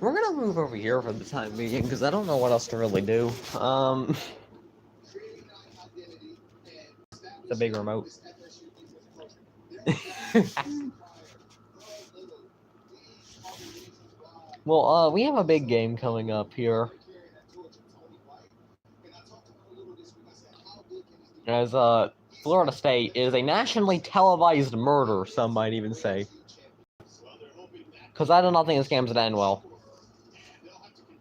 We're gonna move over here for the time being, because I don't know what else to really do. The big remote. Well, we have a big game coming up here. As, Florida State is a nationally televised murder, some might even say. Because I do not think this game's gonna end well.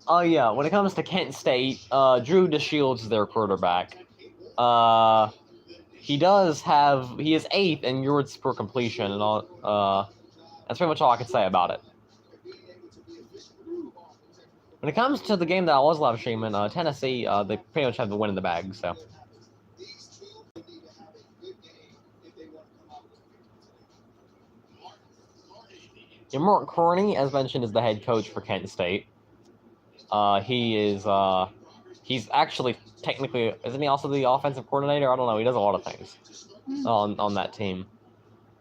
Oh yeah, when it comes to Kent State, Drew DeShields is their quarterback. He is 8th in yards per completion, and all, that's pretty much all I can say about it. When it comes to the game that I was live streaming, Tennessee, they pretty much have the win in the bag, so. Yeah, Mark Corney, as mentioned, is the head coach for Kent State. He's actually technically, isn't he also the offensive coordinator? I don't know. He does a lot of things on that team.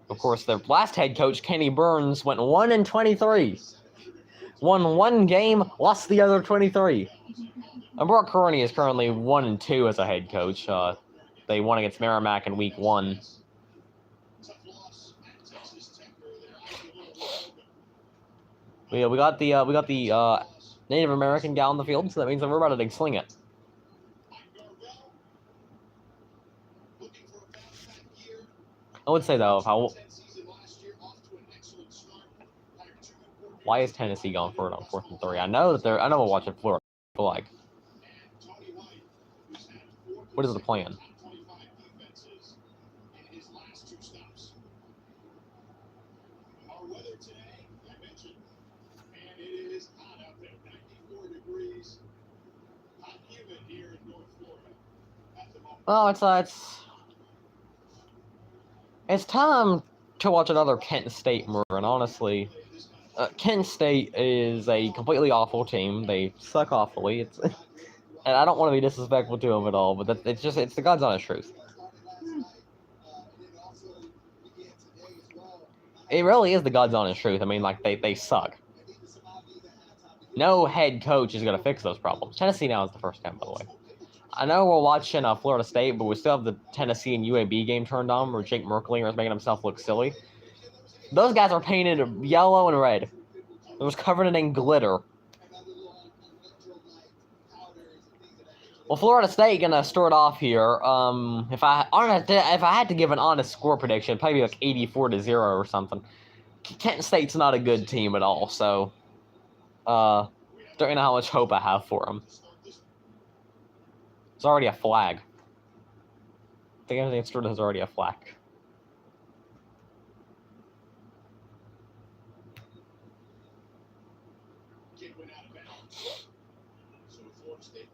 Of course, their last head coach, Kenny Burns, went 1-23. Won one game, lost the other 23. And Mark Corney is currently 1-2 as a head coach. They won against Merrimack in week 1. We got the Native American gal on the field, so that means that we're about to sling it. I would say though, why is Tennessee going for it on 4th and 3? I know we're watching Florida. Like, what is the plan? Well, it's time to watch another Kent State murder, and honestly, Kent State is a completely awful team. They suck awfully. And I don't want to be disrespectful to them at all, but it's the God's honest truth. It really is the God's honest truth. I mean, like, they suck. No head coach is going to fix those problems. Tennessee now is the first time, by the way. I know we're watching Florida State, but we still have the Tennessee and UAB game turned on where Jake Merklinger is making himself look silly. Those guys are painted yellow and red. It was covered in glitter. Well, Florida State gonna start off here. If I had to give an honest score prediction, it'd probably be like 84-0 or something. Kent State's not a good team at all, so don't know how much hope I have for them. There's already a flag. I think everything started has already a flag.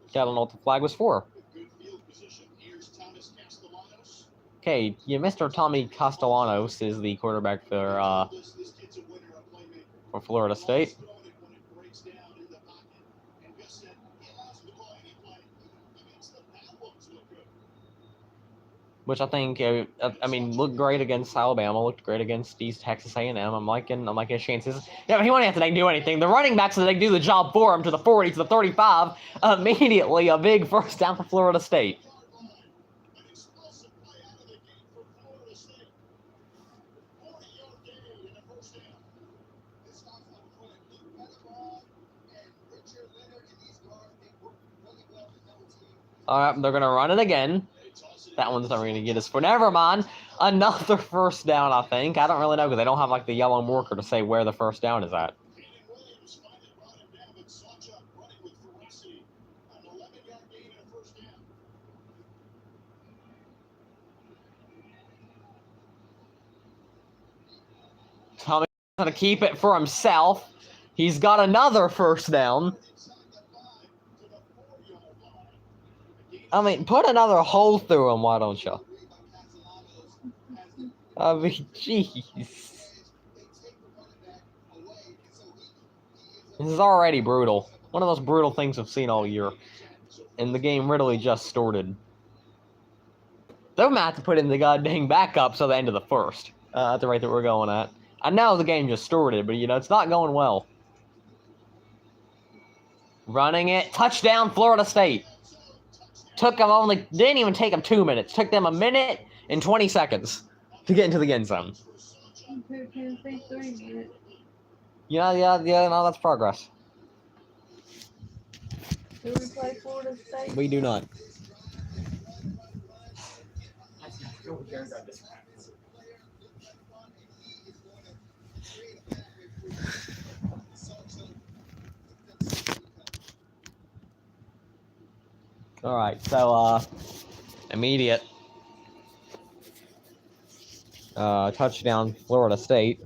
Yeah, I don't know what the flag was for. Okay, yeah, Mr. Tommy Castellanos is the quarterback for Florida State. Which I think, I mean, looked great against Alabama, looked great against East Texas A&M. I'm liking his chances. Yeah, but he won't have to do anything. The running backs, so they do the job for him to the 40, to the 35. Immediately, a big first down for Florida State. All right, they're going to run it again. That one's not going to get us for. Never mind. Another first down, I think. I don't really know because they don't have, like, the yellow marker to say where the first down is at. Tommy's going to keep it for himself. He's got another first down. I mean, put another hole through him, why don't you? I mean, jeez. This is already brutal. One of those brutal things I've seen all year. And the game really just started. They're going to have to put in the goddamn backups at the end of the first. At the rate that we're going at. I know the game just started, but, you know, it's not going well. Running it. Touchdown, Florida State. Didn't even take them 2 minutes. Took them 1 minute and 20 seconds to get into the end zone. Yeah, no, that's progress. Do we play Florida State? We do not. All right, so immediate touchdown, Florida State.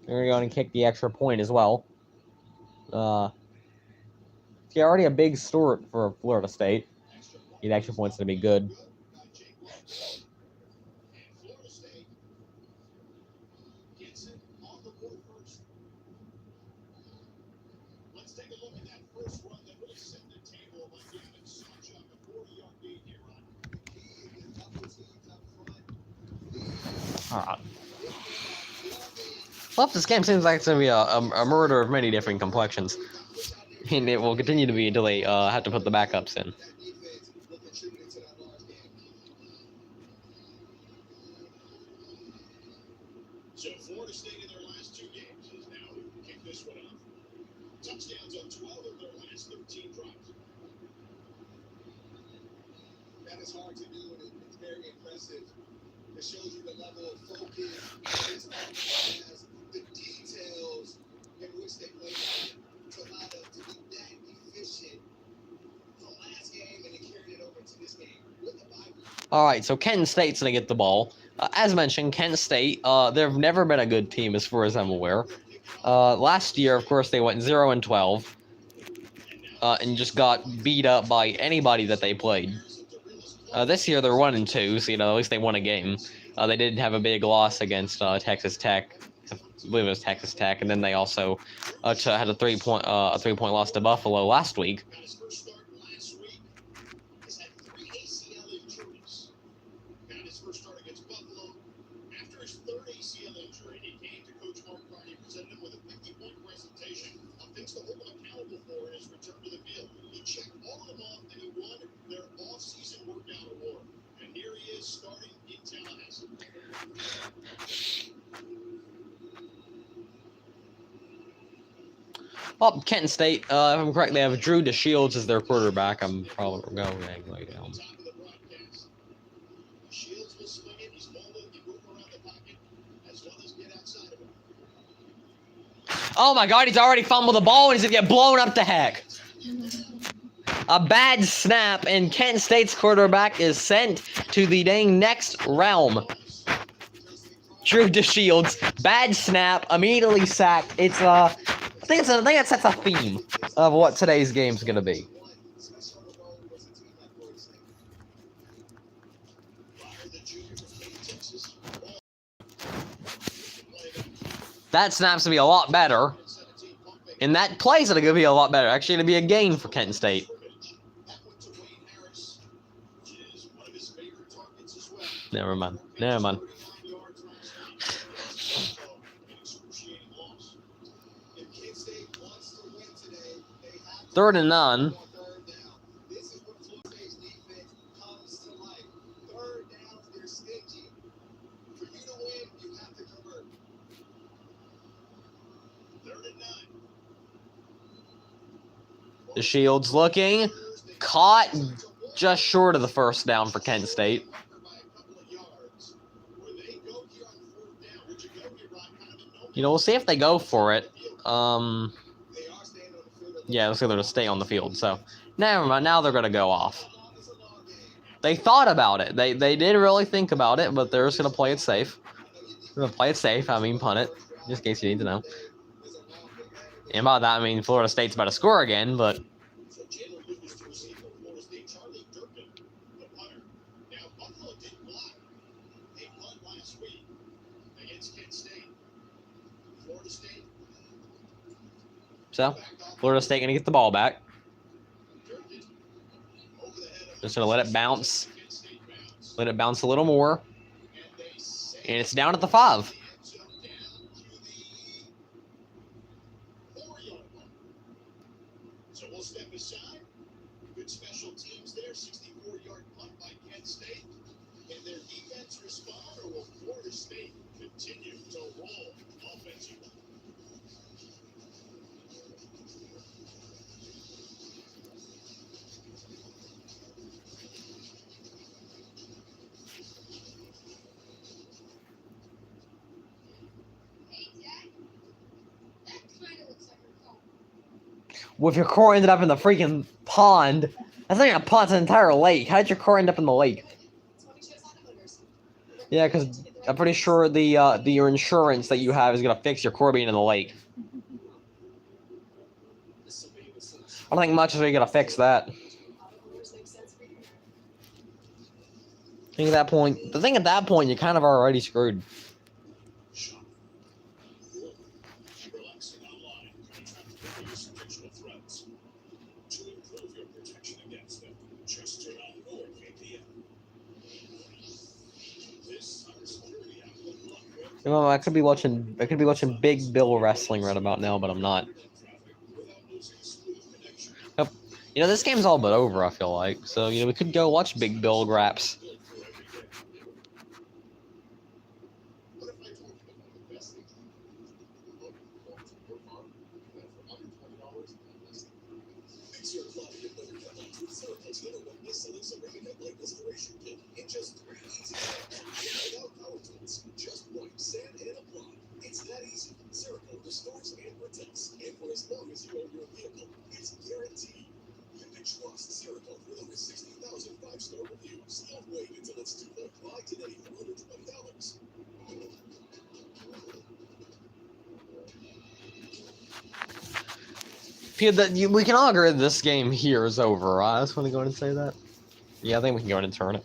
They're going to kick the extra point as well. Yeah, already a big start for Florida State. The extra point's going to be good. All right. Well, this game seems like it's going to be a murder of many different complexions. And it will continue to be until they have to put the backups in. So Florida State in their last 2 games has now kicked this one off. Touchdowns on 12 of their last 13 drives. That is hard to do, and it's very impressive. It shows you the level of focus, the details in which they play to allow them to be that efficient from last game, and they carried it over to this game with the Bible. All right, so Kent State's going to get the ball. As mentioned, Kent State, they've never been a good team as far as I'm aware. Last year, of course, they went 0-12 and just got beat up by anybody that they played. This year, they're 1-2, so, at least they won a game. They did have a big loss against Texas Tech. I believe it was Texas Tech, and then they also had a 3-point loss to Buffalo last week. Well, Kent State, if I'm correct, they have Drew DeShields as their quarterback. I'm probably going way down. Oh my God, he's already fumbled the ball and he's going to get blown up to heck. A bad snap, and Kent State's quarterback is sent to the dang next realm. Drew DeShields, bad snap, immediately sacked. I think that sets a theme of what today's game's gonna be. That snap's gonna be a lot better, and that play's gonna be a lot better. Actually, gonna be a gain for Kent State. Never mind. 3rd and 9. The Shields looking, caught just short of the first down for Kent State. We'll see if they go for it. Yeah, looks like they're going to stay on the field. So, never mind. Now they're going to go off. They thought about it. They did really think about it, but they're just going to play it safe. They're going to play it safe. I mean, punt it, just in case you need to know. And by that, I mean Florida State's about to score again, but... So, Florida State going to get the ball back. Just going to let it bounce. Let it bounce a little more. And it's down at the 5. will Florida State continue to roll offensively. Well, if your core ended up in the freaking pond, that's not even a pond, it's an entire lake. How'd your core end up in the lake? Yeah, because I'm pretty sure your insurance that you have is gonna fix your core being in the lake. I don't think much is really gonna fix that. I think at that point, you're kind of already screwed. Relaxing online, contract various digital threats. To improve your protection against them, just turn on NordVPN. This cybersecurity app will block web You know, I could be watching Big Bill wrestling right about now, but I'm not. traffic without losing smooth connection. Yep. You know, this game's all but over, I feel like. So, you know, we could go watch Big Bill Graps. Built for every day. What if I told you about the best things you can do to promote your farm and for under $20 less? Fix your club with the Cutlass with Serapul's #1 best-selling ceramic light restoration kit in just 3 easy steps. Without power tools, just wipe, sand, and apply. It's that easy. Serapul restores and protects, and for as long as you own your vehicle, it's guaranteed. You can trust Serapul with over 60,000 5-star reviews. Don't wait until it's too late. Buy today for under $20. We can all agree that this game here is over. I just want to go ahead and say that. Yeah, I think we can go ahead and turn it.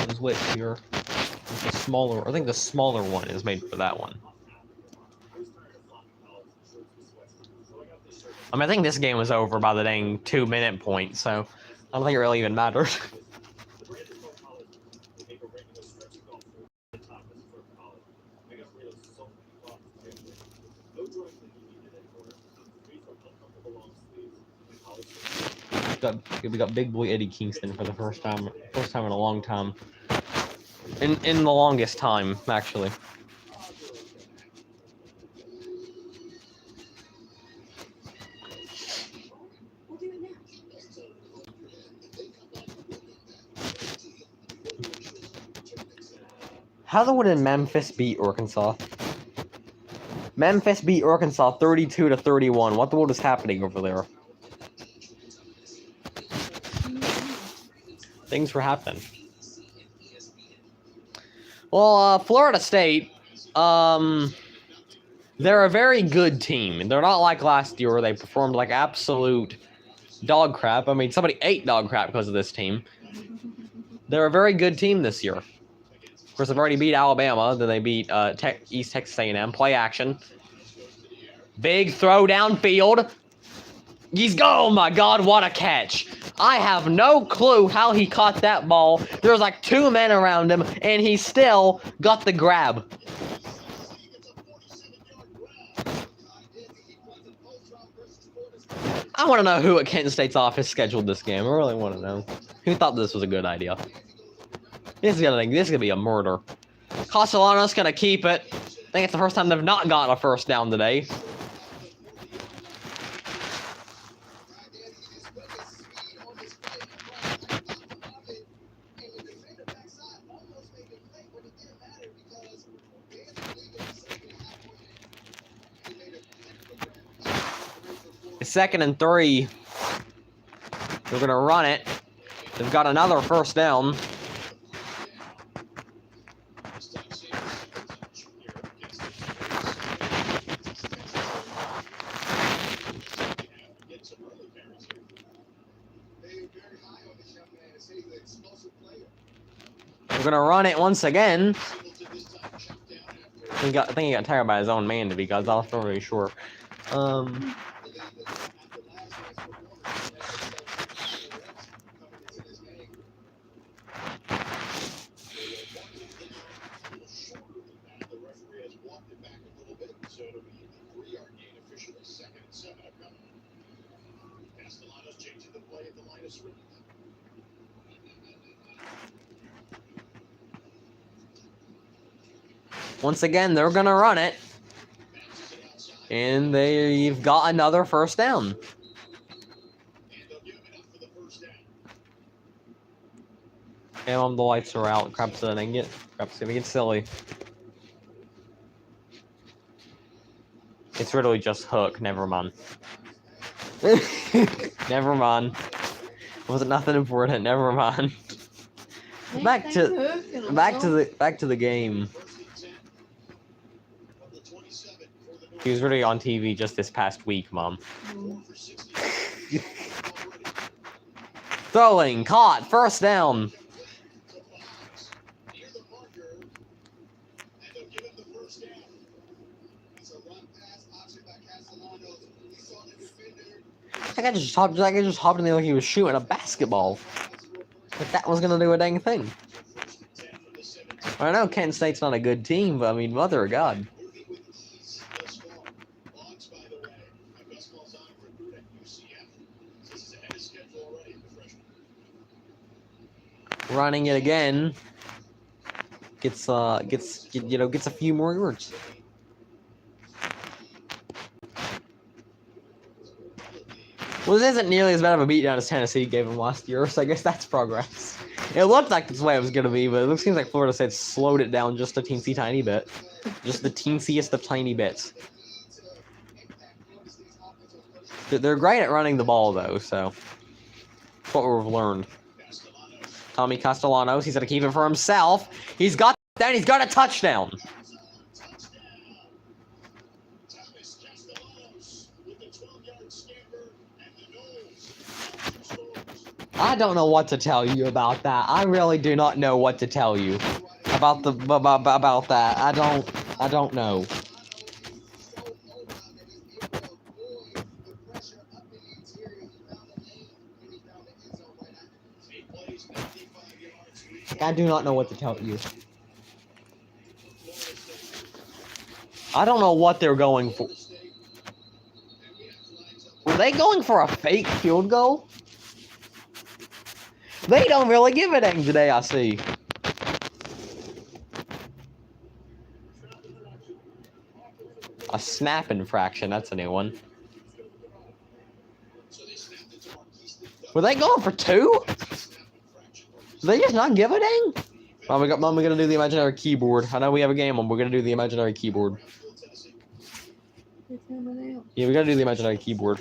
There's which here. The smaller, I think the smaller one is made for that one. I mean, I think this game was over by the dang 2-minute point, so I don't think it really even matters. We got big boy Eddie Kingston for the first time in a long time. In the longest time, actually. How would Memphis beat Arkansas? Memphis beat Arkansas 32-31. What the world is happening over there? Things were happening. Well, Florida State, they're a very good team. They're not like last year where they performed like absolute dog crap. I mean, somebody ate dog crap because of this team. They're a very good team this year. Of course, they've already beat Alabama. Then they beat East Texas A&M. Play action. Big throw downfield. He's go! Oh my God, what a catch. I have no clue how he caught that ball. There's like 2 men around him, and he still got the grab. I want to know who at Kent State's office scheduled this game. I really want to know. Who thought this was a good idea? This is gonna be a murder. Castellanos gonna keep it. I think it's the first time they've not gotten a first down today. It's 2nd and 3. They're gonna run it. They've got another first down. We're gonna run it once again. I think he got tired by his own man, to be honest. I'm not really sure. Once again, they're gonna run it. And they've got another first down. And the lights are out. Crap's gonna get silly. It's really just Hook. Never mind. Never mind. Wasn't nothing important. Never mind. Back to the game. He was really on TV just this past week, Mom. Throwing, caught, first down. That guy just hopped in there like he was shooting a basketball. Like that was gonna do a dang thing. I know Kent State's not a good team, but I mean, mother of God. Running it again. Gets a few more yards. Well, this isn't nearly as bad of a beatdown as Tennessee gave him last year, so I guess that's progress. It looked like this way it was going to be, but it seems like Florida State slowed it down just a teensy tiny bit. Just the teensiest of tiny bits. They're great at running the ball, though, so that's what we've learned. Tommy Castellanos, he's going to keep it for himself. He's got a touchdown. I don't know what to tell you about that. I really do not know what to tell you about that. I don't know. I do not know what to tell you. I don't know what they're going for. Were they going for a fake field goal? They don't really give a dang today, I see. A snap infraction, that's a new one. Were they going for 2? Did they just not give a dang? Mom, we're gonna do the imaginary keyboard. I know we have a game on, we're gonna do the imaginary keyboard. Yeah, we gotta do the imaginary keyboard.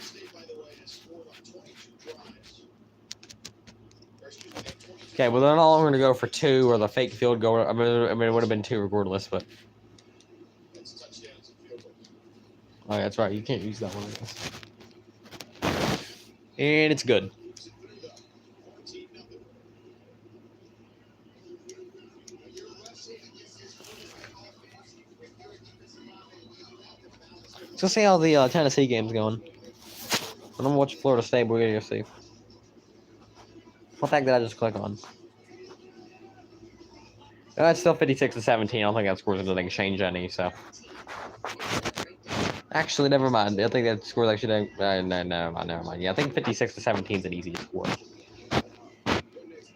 Okay, well, they're no longer gonna go for 2 or the fake field goal. I mean, it would have been 2 regardless, but. Oh, yeah, that's right. You can't use that one, I guess. And it's good. Let's see how the Tennessee game's going. I'm gonna watch Florida State, but we're gonna go see. What the heck did I just click on? It's still 56-17. I don't think that score's gonna change any, so. Actually, never mind. I think that score's actually no, never mind. Yeah, I think 56-17 is an easy score.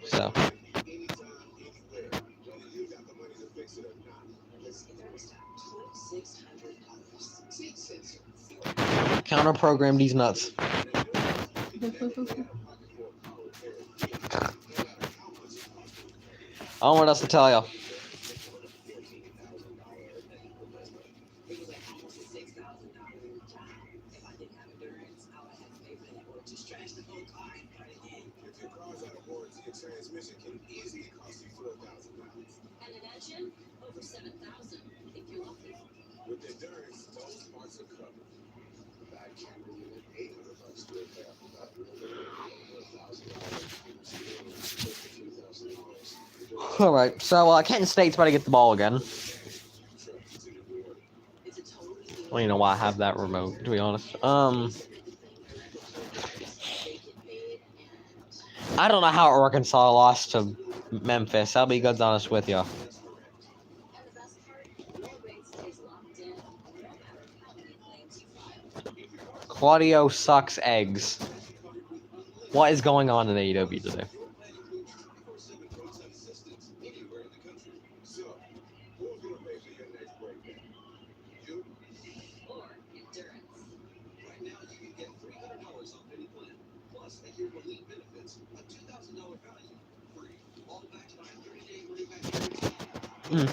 So. Counter program these nuts. I don't know what else to tell you. All right, so Kent State's about to get the ball again. I don't even know why I have that remote, to be honest. I don't know how Arkansas lost to Memphis. I'll be good honest with you. Claudio sucks eggs. What is going on in AEW today? Mm.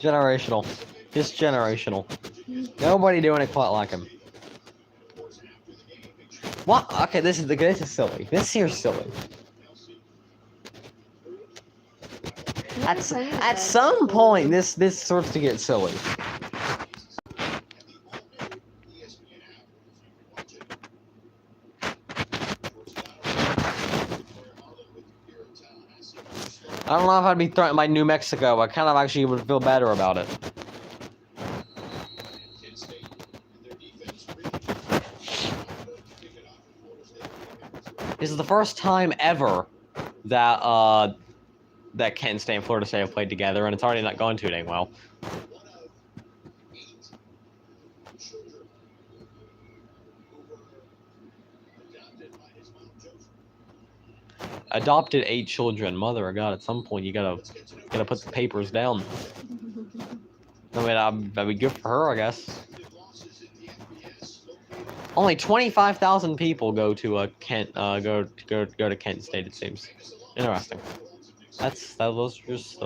Generational. Just generational. Nobody doing it quite like him. What? Okay, this is silly. This here's silly. At some point, this starts to get silly. I don't know if I'd be threatened by New Mexico. I kind of actually would feel better about it. This is the first time ever that that Kent State and Florida State have played together, and it's already not going too dang well. Adopted 8 children. Mother of God, at some point you gotta put the papers down. I mean, that'd be good for her, I guess. Only 25,000 people go to Kent. Go to Kent State. It seems interesting. Those are just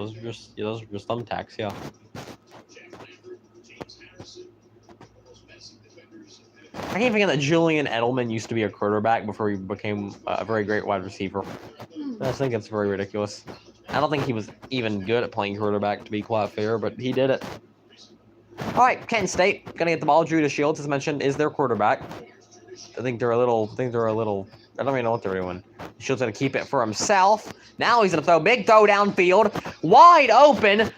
thumbtacks, yeah. I can't forget that Julian Edelman used to be a quarterback before he became a very great wide receiver. I just think it's very ridiculous. I don't think he was even good at playing quarterback, to be quite fair, but he did it. All right, Kent State gonna get the ball. Judas Shields, as mentioned, is their quarterback. I think they're a little. I don't even know what they're doing. Shields gonna keep it for himself. Now he's gonna throw big throw downfield, wide open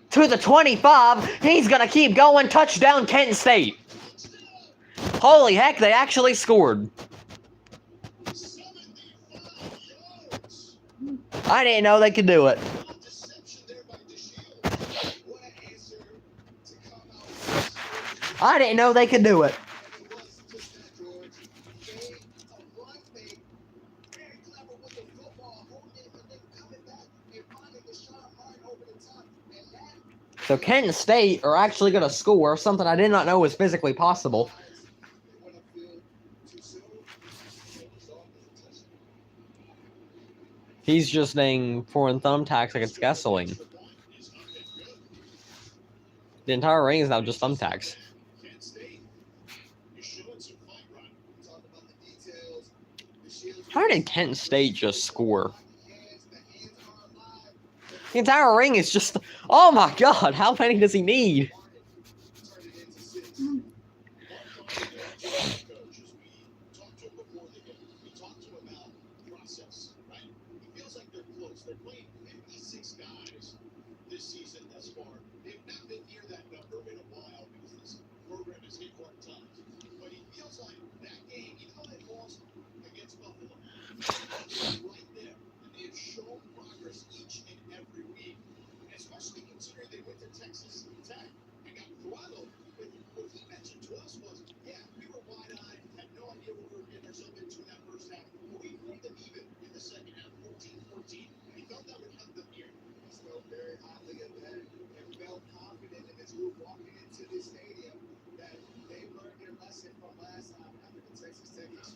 to the 25. He's gonna keep going. Touchdown, Kent State. Holy heck! They actually scored. I didn't know they could do it. I didn't know they could do it. So Kent State are actually going to score, something I did not know was physically possible. He's just saying foreign thumbtacks like it's gasoline. The entire ring is now just thumbtacks. How did Kent State just score? The entire ring is just... Oh my God, how many does he need?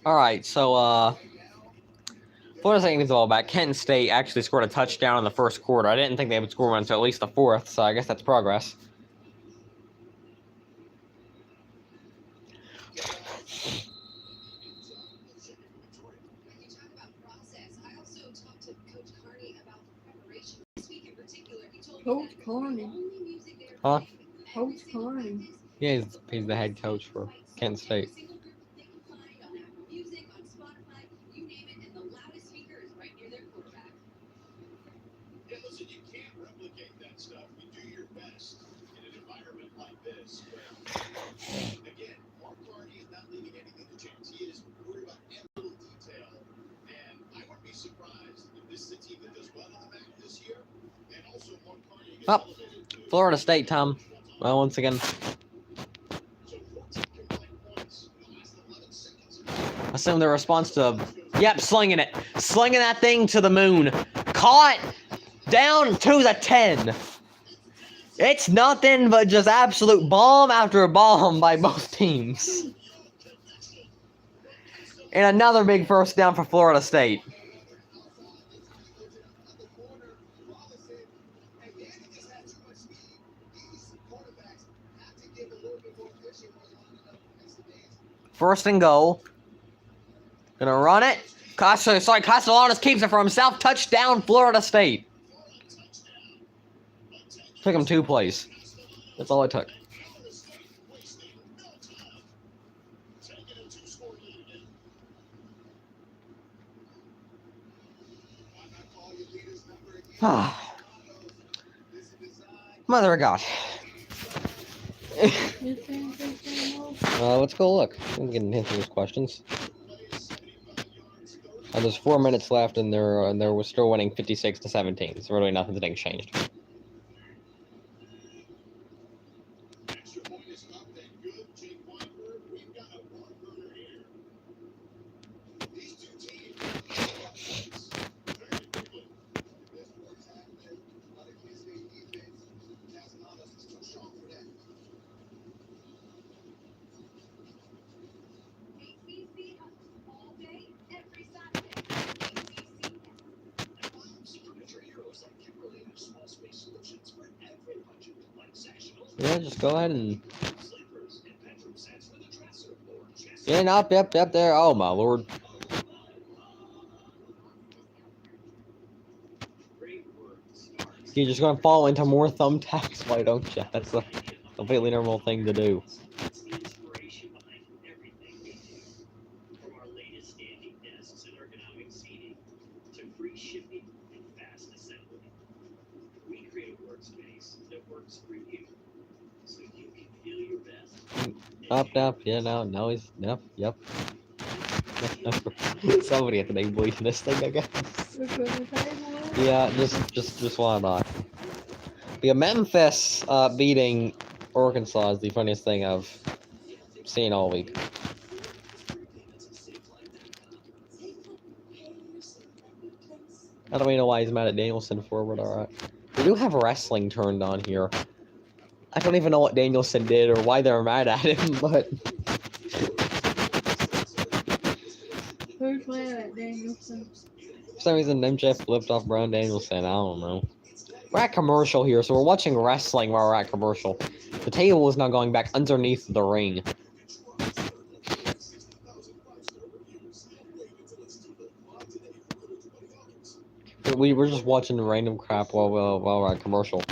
All right, so Florida State gets the ball back. Kent State actually scored a touchdown in the first quarter. I didn't think they would score one until at least the fourth, so I guess that's progress. Coach Carney. Huh? Coach Carney. Yeah, he's the head coach for Kent State. Oh, Florida State, Tom. Well, once again. Assume their response to... Yep, slinging it. Slinging that thing to the moon. Caught Down to the 10. It's nothing but just absolute bomb after bomb by both teams. And another big first down for Florida State. First and goal. Gonna run it. Castellanos keeps it for himself. Touchdown, Florida State. Took him 2 plays. That's all it took. Mother of God. Let's go look. We can answer those questions. There's 4 minutes left, and they're still winning 56-17. So really, nothing's getting changed. Yeah, just go ahead and. Yeah, yep, there. Oh my lord. You're just gonna fall into more thumbtacks, why don't you? That's a completely normal thing to do. Up, yeah, no, he's, yep. Somebody at the name believe in this thing, I guess. Yeah, just why not? Yeah, Memphis beating Arkansas is the funniest thing I've seen all week. I don't even know why he's mad at Danielson for, but alright. We do have wrestling turned on here. I don't even know what Danielson did or why they're mad at him, but... Who's mad at Danielson? For some reason, MJF flipped off Brown Danielson. I don't know. We're at commercial here, so we're watching wrestling while we're at commercial. The table is now going back underneath the ring. We're just watching random crap while we're at commercial.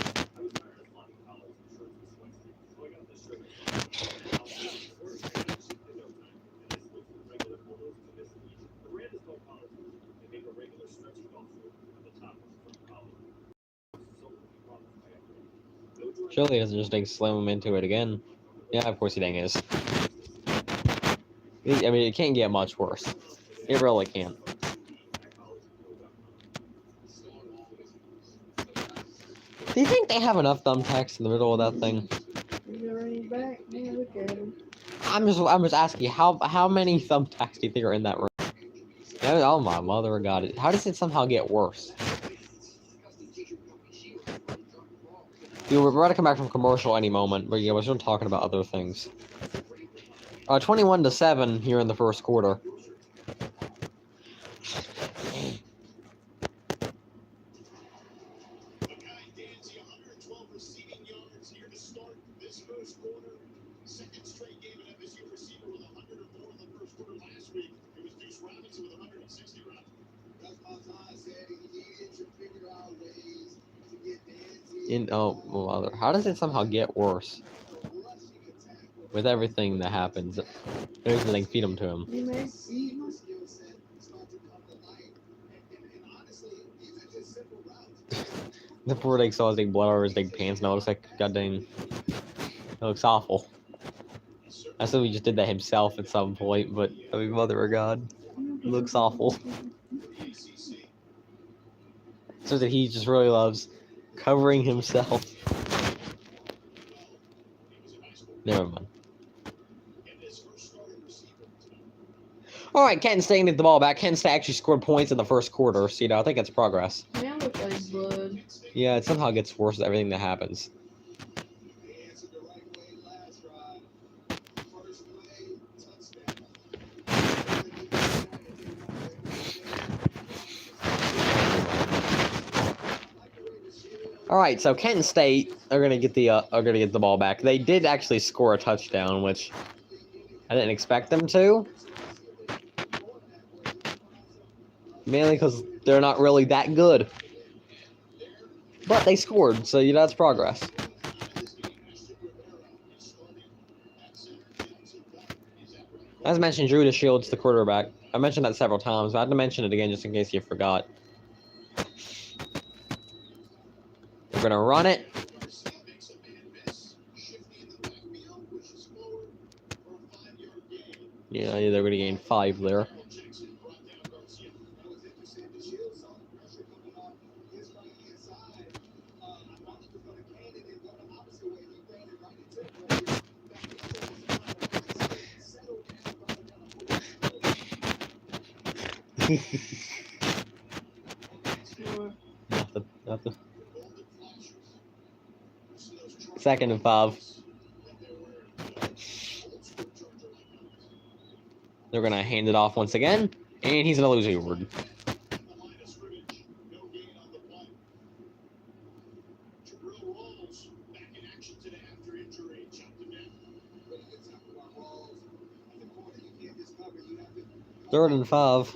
Surely he doesn't just slam him into it again. Yeah, of course he dang is. I mean, it can't get much worse. It really can't. Do you think they have enough thumbtacks in the middle of that thing? Back. Yeah, look at him. I'm just asking you, how many thumbtacks do you think are in that room? Oh my mother of God! How does it somehow get worse? Dude, we're about to come back from commercial any moment, but yeah, we're still talking about other things. 21-7 here in the first quarter. Mother, how does it somehow get worse? With everything that happens, everything feed them to him. The poor thing saw his big blood over his big pants, now it looks like goddamn. It looks awful. I assume he just did that himself at some point, but I mean, mother of God, it looks awful. So that he just really loves covering himself. Never mind. Alright, Kent State needs the ball back. Kent State actually scored points in the first quarter, so I think it's progress. Now look at his blood. Yeah, it somehow gets worse with everything that happens. He answered the right way last drive. First play, touchdown. All right, so Kent State are gonna get the ball back. They did actually score a touchdown, which I didn't expect them to, mainly because they're not really that good. But they scored, so that's progress. As mentioned, Drew DeShields, the quarterback. I mentioned that several times, but I had to mention it again just in case you forgot. We're gonna run it. Yeah, they're gonna gain 5 there. Nothing. 2nd and 5. They're gonna hand it off once again, and he's gonna lose a yard. Third and 5.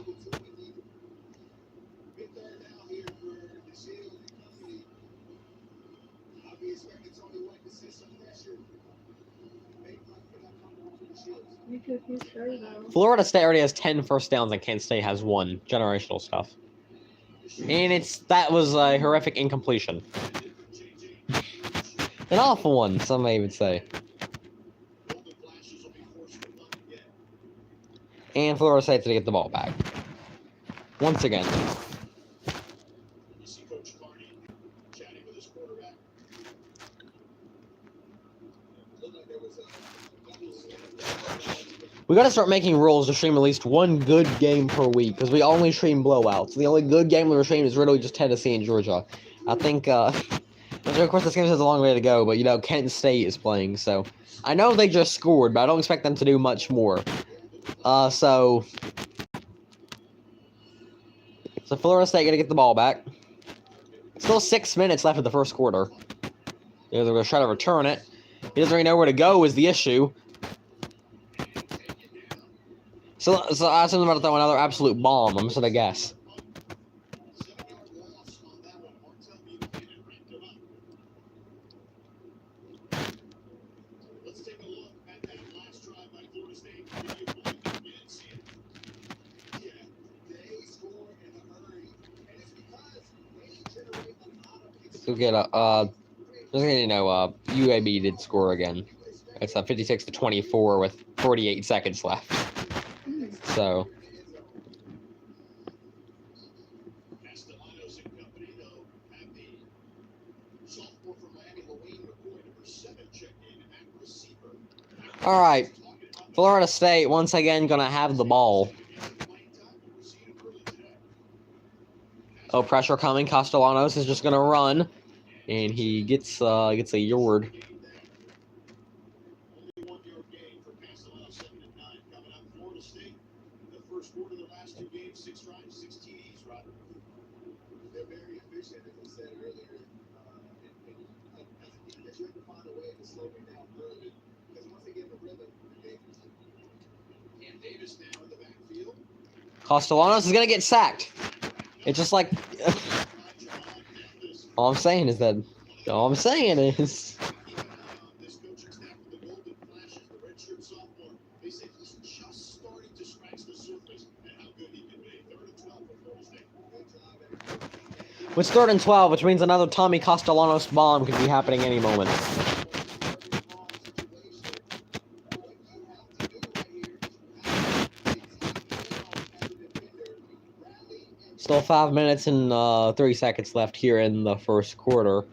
You took his shirt off. Florida State already has 10 first downs, and Kent State has 1. Generational stuff. And that was a horrific incompletion. An awful one, some may even say. And Florida State's to get the ball back. Once again. We gotta start making rules to stream at least one good game per week, because we only stream blowouts. The only good game we stream is really just Tennessee and Georgia. I think, of course, this game has a long way to go, but, Kent State is playing, so. I know they just scored, but I don't expect them to do much more. So Florida State gonna get the ball back. Still 6 minutes left of the first quarter. They're gonna try to return it. He doesn't really know where to go is the issue. So I assume they're about to throw another absolute bomb. I'm just gonna guess. We'll get UAB did score again. It's 56-24 with 48 seconds left. So. All right, Florida State once again gonna have the ball. Oh, pressure coming. Castellanos is just gonna run, and he gets a yard. They're very efficient, as I said earlier. As you have to find a way to slow them down early, because once they get in the rhythm, they're dangerous. Cam Davis now in the backfield. Castellanos is gonna get sacked. It's just like all I'm saying is. It's 3rd and 12, which means another Tommy Castellanos bomb could be happening any moment. Still 5 minutes and 30 seconds left here in the first quarter.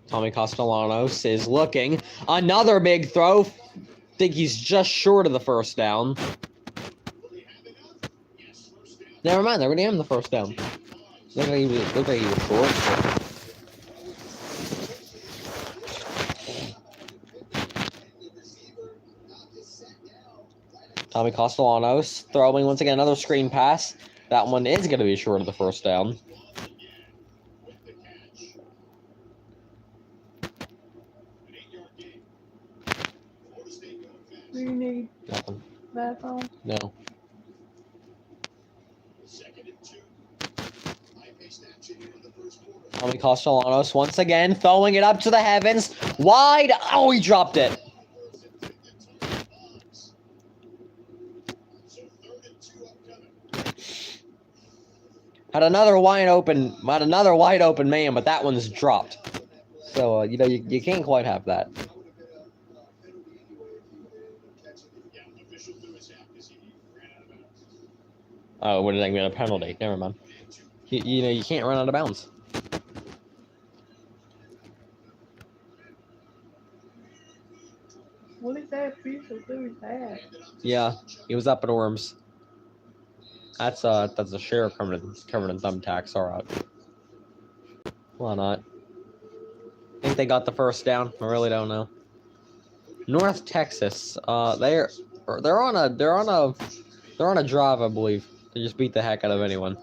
Tommy Castellanos is looking. Another big throw. Think he's just short of the first down. Never mind, they already had him the first down. Looked like he was short. Tommy Castellanos throwing once again another screen pass. That one is going to be short of the first down. Do you need Nothing. that phone? No. Tommy Castellanos once again throwing it up to the heavens. Wide. Oh, he dropped it. Had another wide open man, but that one's dropped. So you can't quite have that. Oh, what did that mean? A penalty? Never mind. You can't run out of bounds. What did that official do his hat? Yeah, he was up in arms. That's a share covered in thumbtacks. All right. Why not? Think they got the first down? I really don't know. North Texas. They're on a drive, I believe. They just beat the heck out of anyone.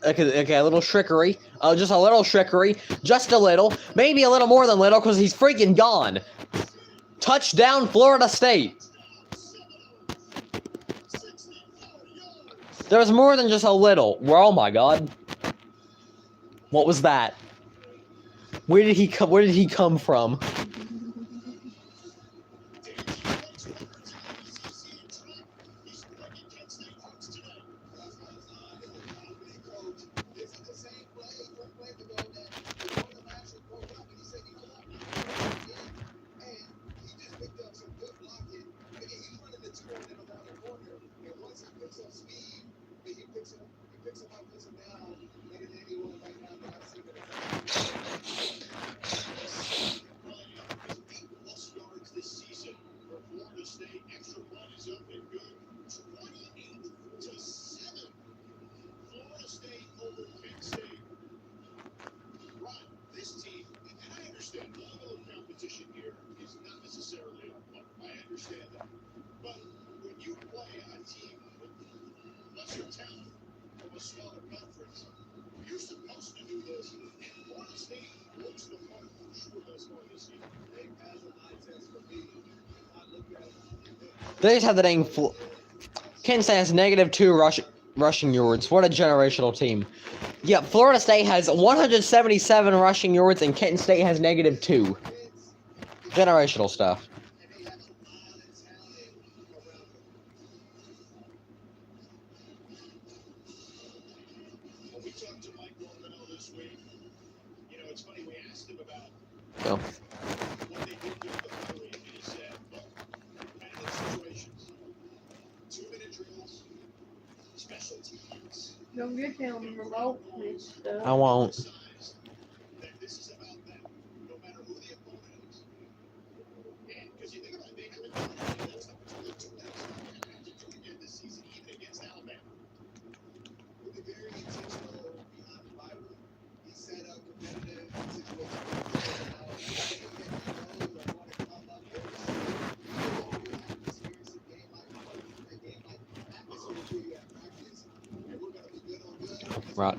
Okay, a little trickery. Just a little trickery. Just a little. Maybe a little more than little, because he's freaking gone. Touchdown, Florida State. There's more than just a little. Oh my God. What was that? Where did he come from? They just have the dang. Kansas State has -2 rushing yards. What a generational team. Yep, Florida State has 177 rushing yards, and Kent State has -2. Generational stuff. No. Don't get him remote and stuff. I won't. Right.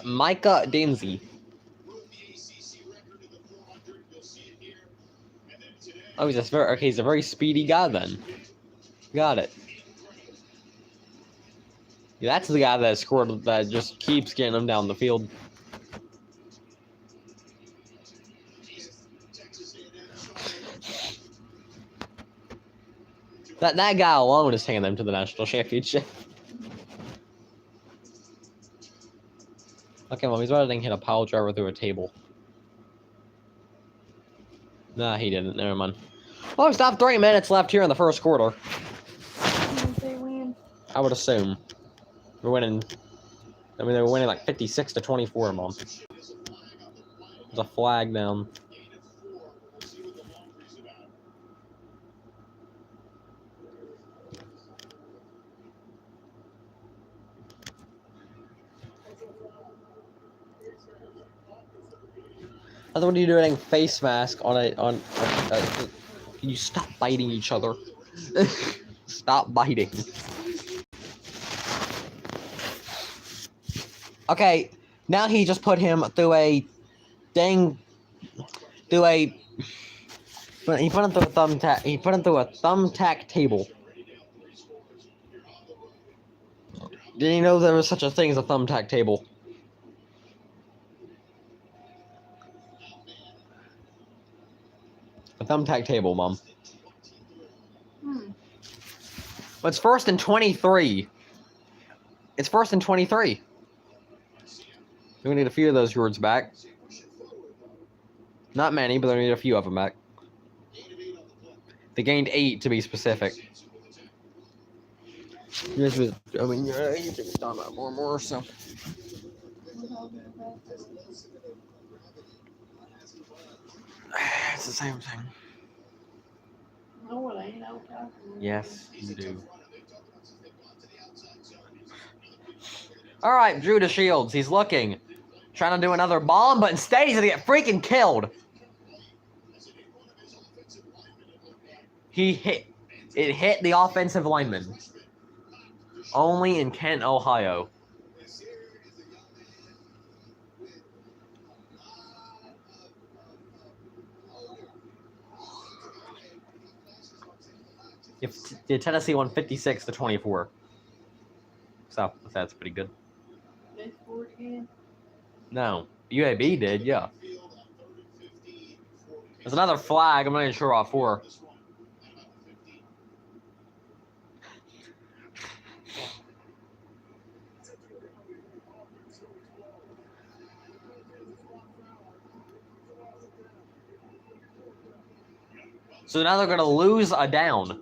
Micah Dinsey. Oh, he's a very speedy guy then. Got it. Yeah, that's the guy that scored, that just keeps getting him down the field. That guy alone is taking them to the national championship. Okay, Mom, he's about to hit a pile driver through a table. Nah, he didn't. Never mind. Well, we stopped 3 minutes left here in the first quarter. You think they win? I would assume. We're winning. I mean, they were winning like 56-24, Mom. There's a flag down. That's what are you doing? Face mask on a Can you stop biting each other? Stop biting. Okay, now he just put him through a dang. Through a. He put him through a thumbtack. He put him through a thumbtack table. Didn't you know there was such a thing as a thumbtack table? A thumbtack table, Mom. But it's first and 23. It's first and 23. We need a few of those yards back. Not many, but they need a few of them back. They gained 8 to be specific. Yes, I mean, you should be talking about more and more, so. It's the same thing. No, it ain't. Yes, you do. Alright, Drew to Shields. He's looking. Trying to do another bomb, but instead he's gonna get freaking killed. It hit the offensive lineman. Only in Kent, Ohio. If Tennessee won 56-24. So that's pretty good. They scored again. No, UAB did, yeah. There's another flag. I'm not even sure what for. So now they're going to lose a down.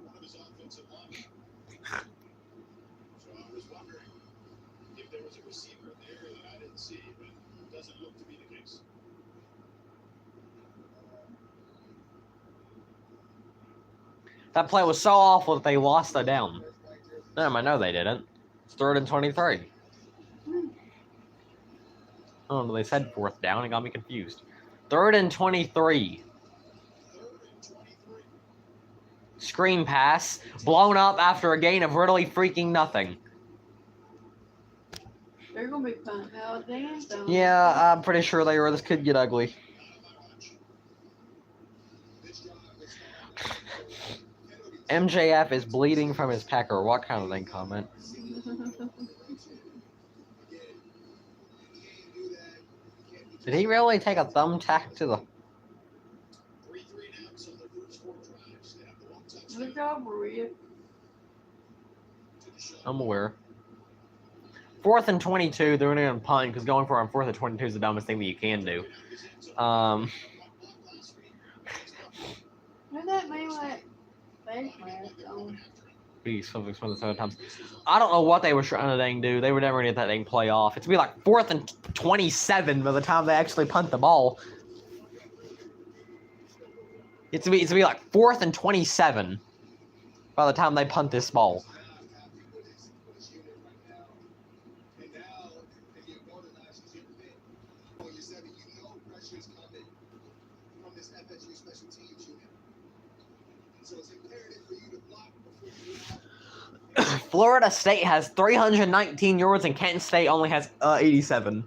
That play was so awful that they lost a down. No, I know they didn't. It's 3rd and 23. Oh, they said 4th down. It got me confused. 3rd and 23. Screen pass. Blown up after a gain of literally freaking nothing. They're going to be punting out Dan. Yeah, I'm pretty sure they were. This could get ugly. MJF is bleeding from his pecker. What kind of thing comment? Did he really take a thumbtack to the... Good job, Maria. I'm aware. 4th and 22, they're going to punt because going for it on 4th and 22 is the dumbest thing that you can do. Didn't that mean like face mask on? Be something some of the other times. I don't know what they were trying to dang do. They were never going to get that dang play off. It's going to be like 4th and 27 by the time they actually punt the ball. It's going to be like 4th and 27 by the time they punt this ball. Florida State has 319 yards and Kent State only has 87. And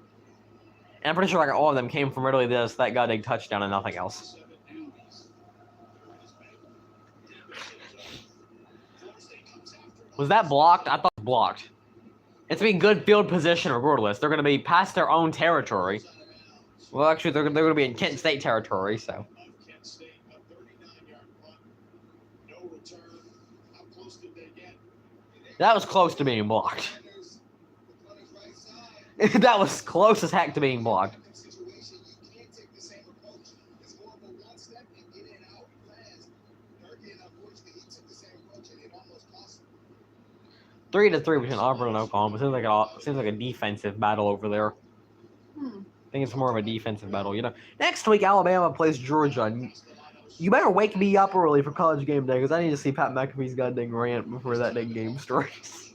I'm pretty sure like all of them came from literally that goddamn touchdown and nothing else. Was that blocked? I thought it was blocked. It's been good field position regardless. They're going to be past their own territory. Well, actually, they're going to be in Kent State territory, so. That was close to being blocked. That was close as heck to being blocked. Situation, you can't take the same approach. It's more of a one step and get it out fast. Durkin, unfortunately, he took the same approach and it almost cost him. 3-3 between Auburn and Oklahoma. Seems like a defensive battle over there. I think it's more of a defensive battle. You know, next week Alabama plays Georgia. And you better wake me up early for college game day because I need to see Pat McAfee's goddamn rant before that dang game starts.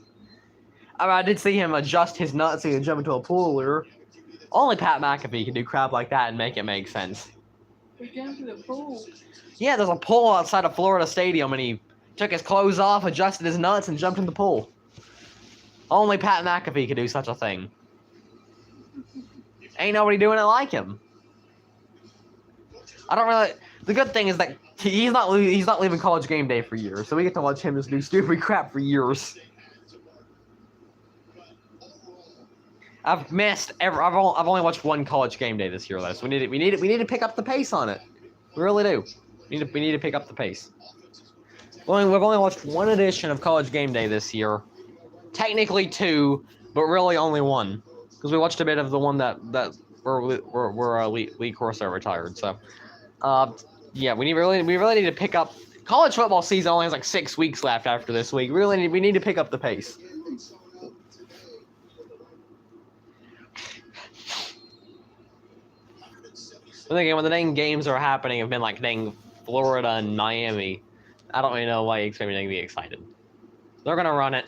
I mean, I did see him adjust his nuts and jump into a pool earlier. Only Pat McAfee can do crap like that and make it make sense. We jumped to the pool. Yeah, there's a pool outside of Florida Stadium, and he took his clothes off, adjusted his nuts, and jumped in the pool. Only Pat McAfee could do such a thing. Ain't nobody doing it like him. I don't really. The good thing is that he's not leaving college game day for years, so we get to watch him just do stupid crap for years. I've only watched one college game day this year, though. So we need to pick up the pace on it. We really do. We need to pick up the pace. We've only watched one edition of college game day this year. Technically two, but really only one, because we watched a bit of the one that where Lee Corso retired. So, yeah, we really need to pick up. College football season only has like 6 weeks left after this week. We need to pick up the pace. I think when the dang games are happening have been like dang Florida and Miami. I don't really know why you expect me to be excited. They're gonna run it.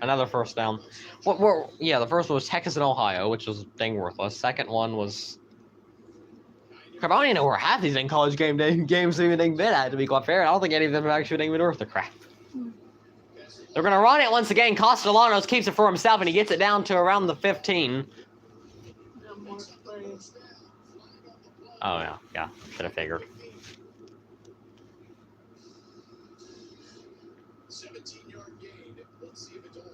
Another first down. Yeah, the first one was Texas and Ohio, which was dang worthless. Second one was. Crap, I don't even know where half these dang college game day games even dang been at, to be quite fair. I don't think any of them have actually dang been worth the crap. They're gonna run it once again. Castellanos keeps it for himself, and he gets it down to around the 15. No more plays. Oh yeah, should have figured. 17-yard gain. Let's see if it's over.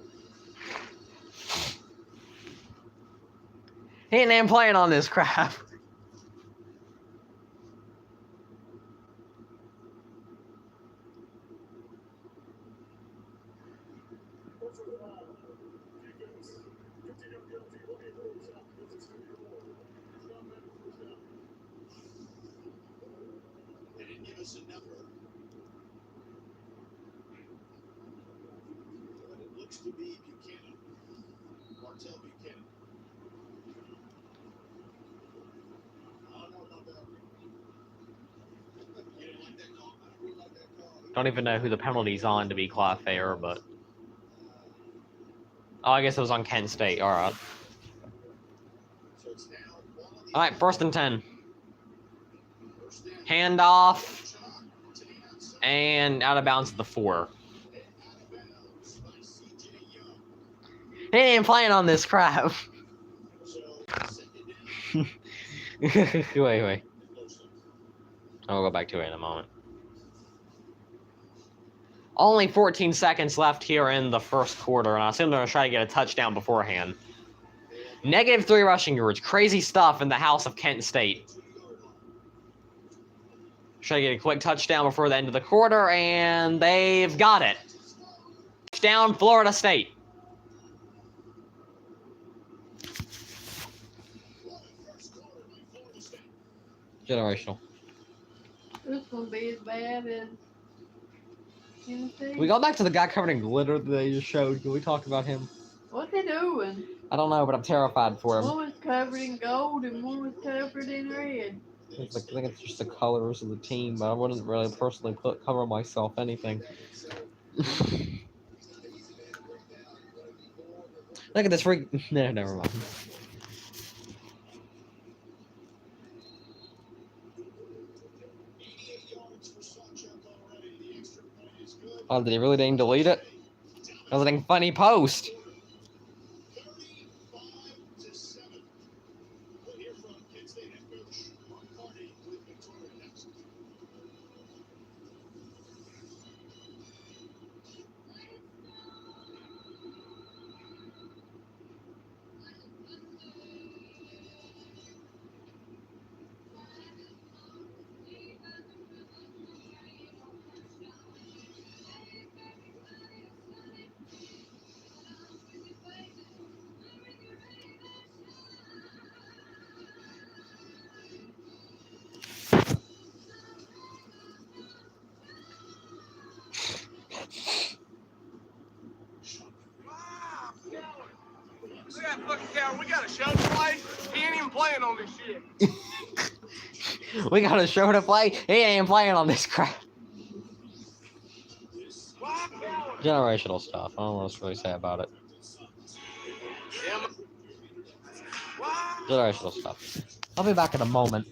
He ain't even playing on this crap. They didn't give us a number. But it looks to be Buchanan. Martell Buchanan. I don't know about that. You didn't like that call? I don't really like that call. Don't even know who the penalty's on, to be quite fair, but. Oh, I guess it was on Kent State. All right. So it's now quality. All right, 1st and 10. First down. Handoff and out of bounds at the 4. Out of bounds by C.J. Young. He ain't even playing on this crap. So second down. Wait. I'll go back to it in a moment. Only 14 seconds left here in the first quarter, and I assume they're going to try to get a touchdown beforehand. -3 rushing yards. Crazy stuff in the house of Kent State. Try to get a quick touchdown before the end of the quarter, and they've got it. Touchdown, Florida State. Generational. This will be as bad as Tennessee. Can we go back to the guy covered in glitter that they just showed? Can we talk about him? What they doing? I don't know, but I'm terrified for him. One was covered in gold and one was covered in red. I think it's just the colors of the team, but I wouldn't really personally cover myself anything. Look at this freak. No, never mind. Oh, did he really dang delete it? That was a dang funny post. 35-7. We'll hear from Kent State head coach Mark Carney with Victoria next. Look at that fucking cow. We got a show to play. He ain't even playing on this shit. We got a show to play. He ain't playing on this crap. Generational stuff. I don't know what else to really say about it. Generational stuff. I'll be back in a moment.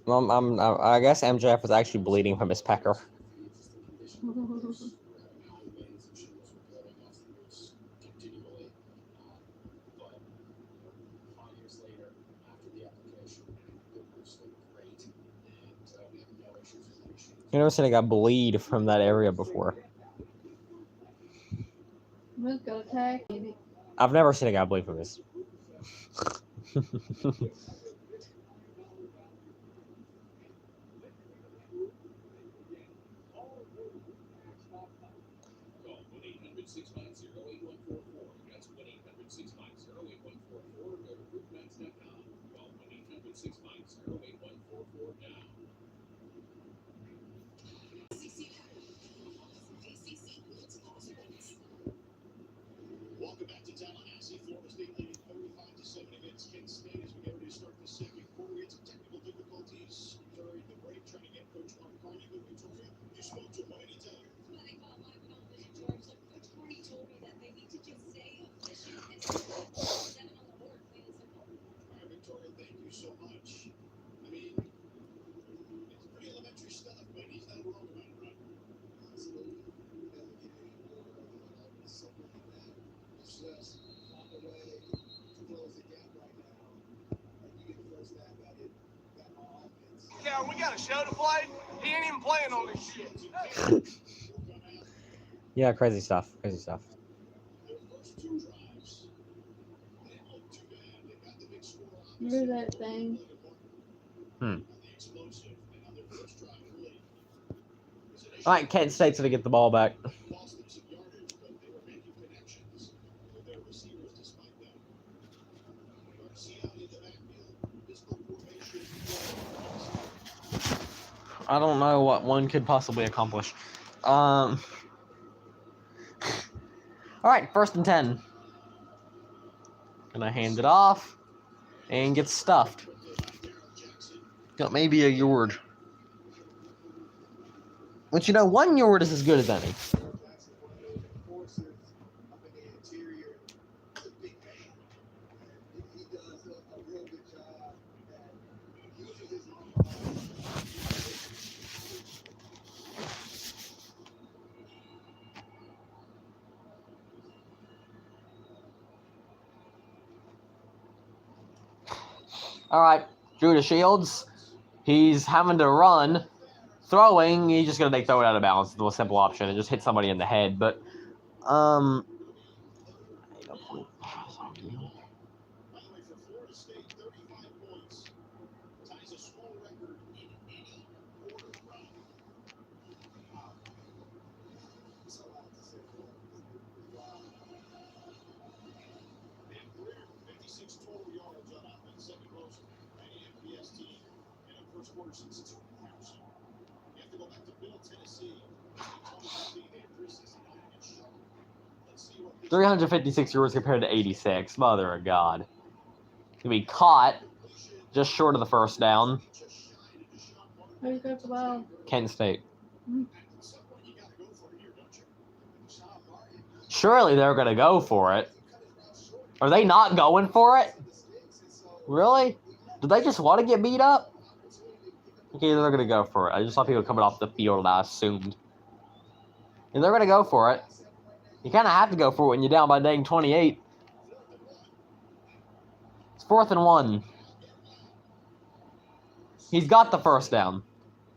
I guess MJF was actually bleeding from his pecker. You never seen a guy bleed from that area before. Who's gonna tag me? I've never seen a guy bleed from his. Welcome back to Tallahassee. Florida State leading 35-7 against Kent State as we get ready to start the second quarter. We had some technical difficulties during the break trying to get Coach Mark Carney. But Victoria, you spoke to him. What did he tell you? George, like Coach Carney told me that they need to just stay efficient and put 7 on the board, plain and simple. All right, Victoria, thank you so much. I mean, it's pretty elementary stuff, but he's not wrong about it, right? Absolutely. Something like that. Just find a way to close the gap right now. And you get the first stab at it. Got my offense. Yeah, we got a show to play. He ain't even playing on this shit. Yeah, crazy stuff. Crazy stuff. Their first 2 drives, they didn't look too bad. They got the big score on Remember that thing? the explosive, and on their first drive, really. All right, Kent State's gonna get the ball back. Lost them some yardage, but they were making connections with their receivers despite that. Garcia in the backfield, pistol formation. I don't know what one could possibly accomplish. All right, 1st and 10. Gonna hand it off and get stuffed. Got maybe a yard. But you know, 1 yard is as good as any. All right, Judah Shields. He's having to run. Throwing, he's just gonna throw it out of bounds. It's the most simple option and just hit somebody in the head. But By the way, for Florida State, 35 points ties a school record in any quarter run. That's a lot to say. Wow. They have 356 total yards on offense, second most by any FBS team in a first quarter since 2000. You have to go back to Middle Tennessee. Tony Andrews is 9 against Charlotte. 356 yards compared to 86. Mother of God. To be caught just short of the first down. Who's got the ball? Kent State. Mm. Surely they're going to go for it. Are they not going for it? Really? Do they just want to get beat up? Okay, they're going to go for it. I just saw people coming off the field, I assumed. And they're going to go for it. You kind of have to go for it when you're down by dang 28. It's 4th and 1. He's got the first down.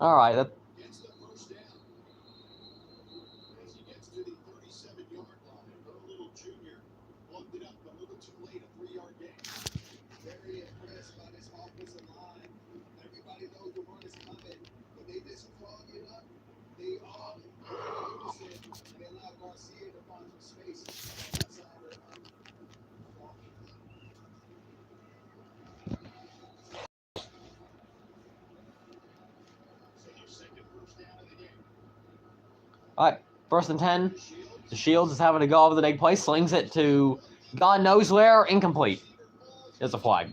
All right. Gets the first down. As he gets to the 37-yard line, her little junior plugged it up a little too late, a 3-yard gain. Very impressed by this offensive line. Everybody knows the run is coming, but they just clog it up. They all unison, and they allow Garcia to find some space outside her. So your second first down of the game. All right. 1st and 10. The Shields is having to go over the big play. Slings it to God knows where. Incomplete. There's a flag.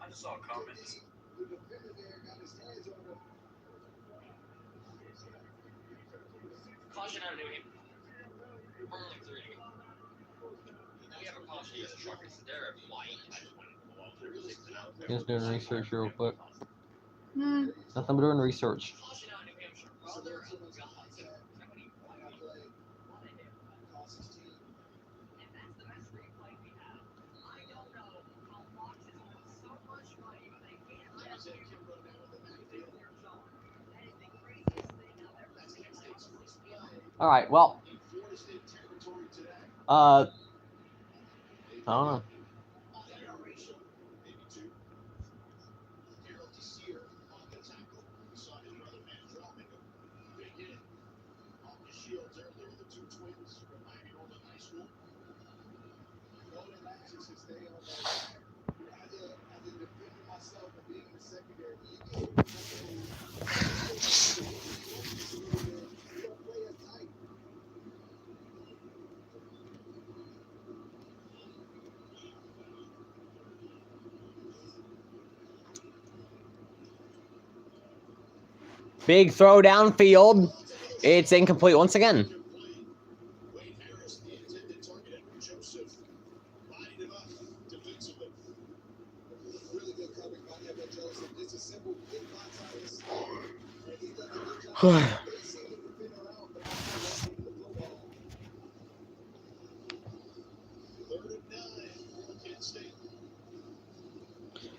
I just saw comments. Caution out of New Hampshire. Only 3 to go. We have a caution. Yes, truck is there. White. Just doing research real quick. Hmm. Nothing but doing research. All right. Well. I don't know. Big throw downfield. It's incomplete once again.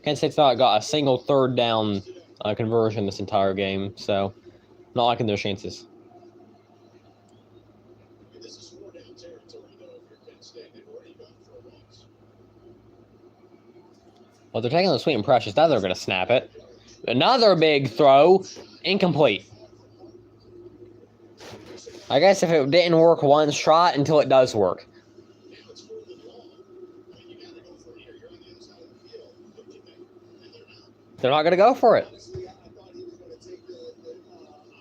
Kent State's not got a single 3rd down conversion this entire game, so not liking their chances. This is 4-down territory, though, if you're Kent State. They've already gone for a loss. Well, they're taking the sweet and precious. Now they're going to snap it. Another big throw. Incomplete. I guess if it didn't work one shot until it does work. Now it's 4th and long. I mean, you got to go for it here. You're on the other side of the field. Don't you think? And they're not. They're not going to go for it. Honestly, I thought he was going to take the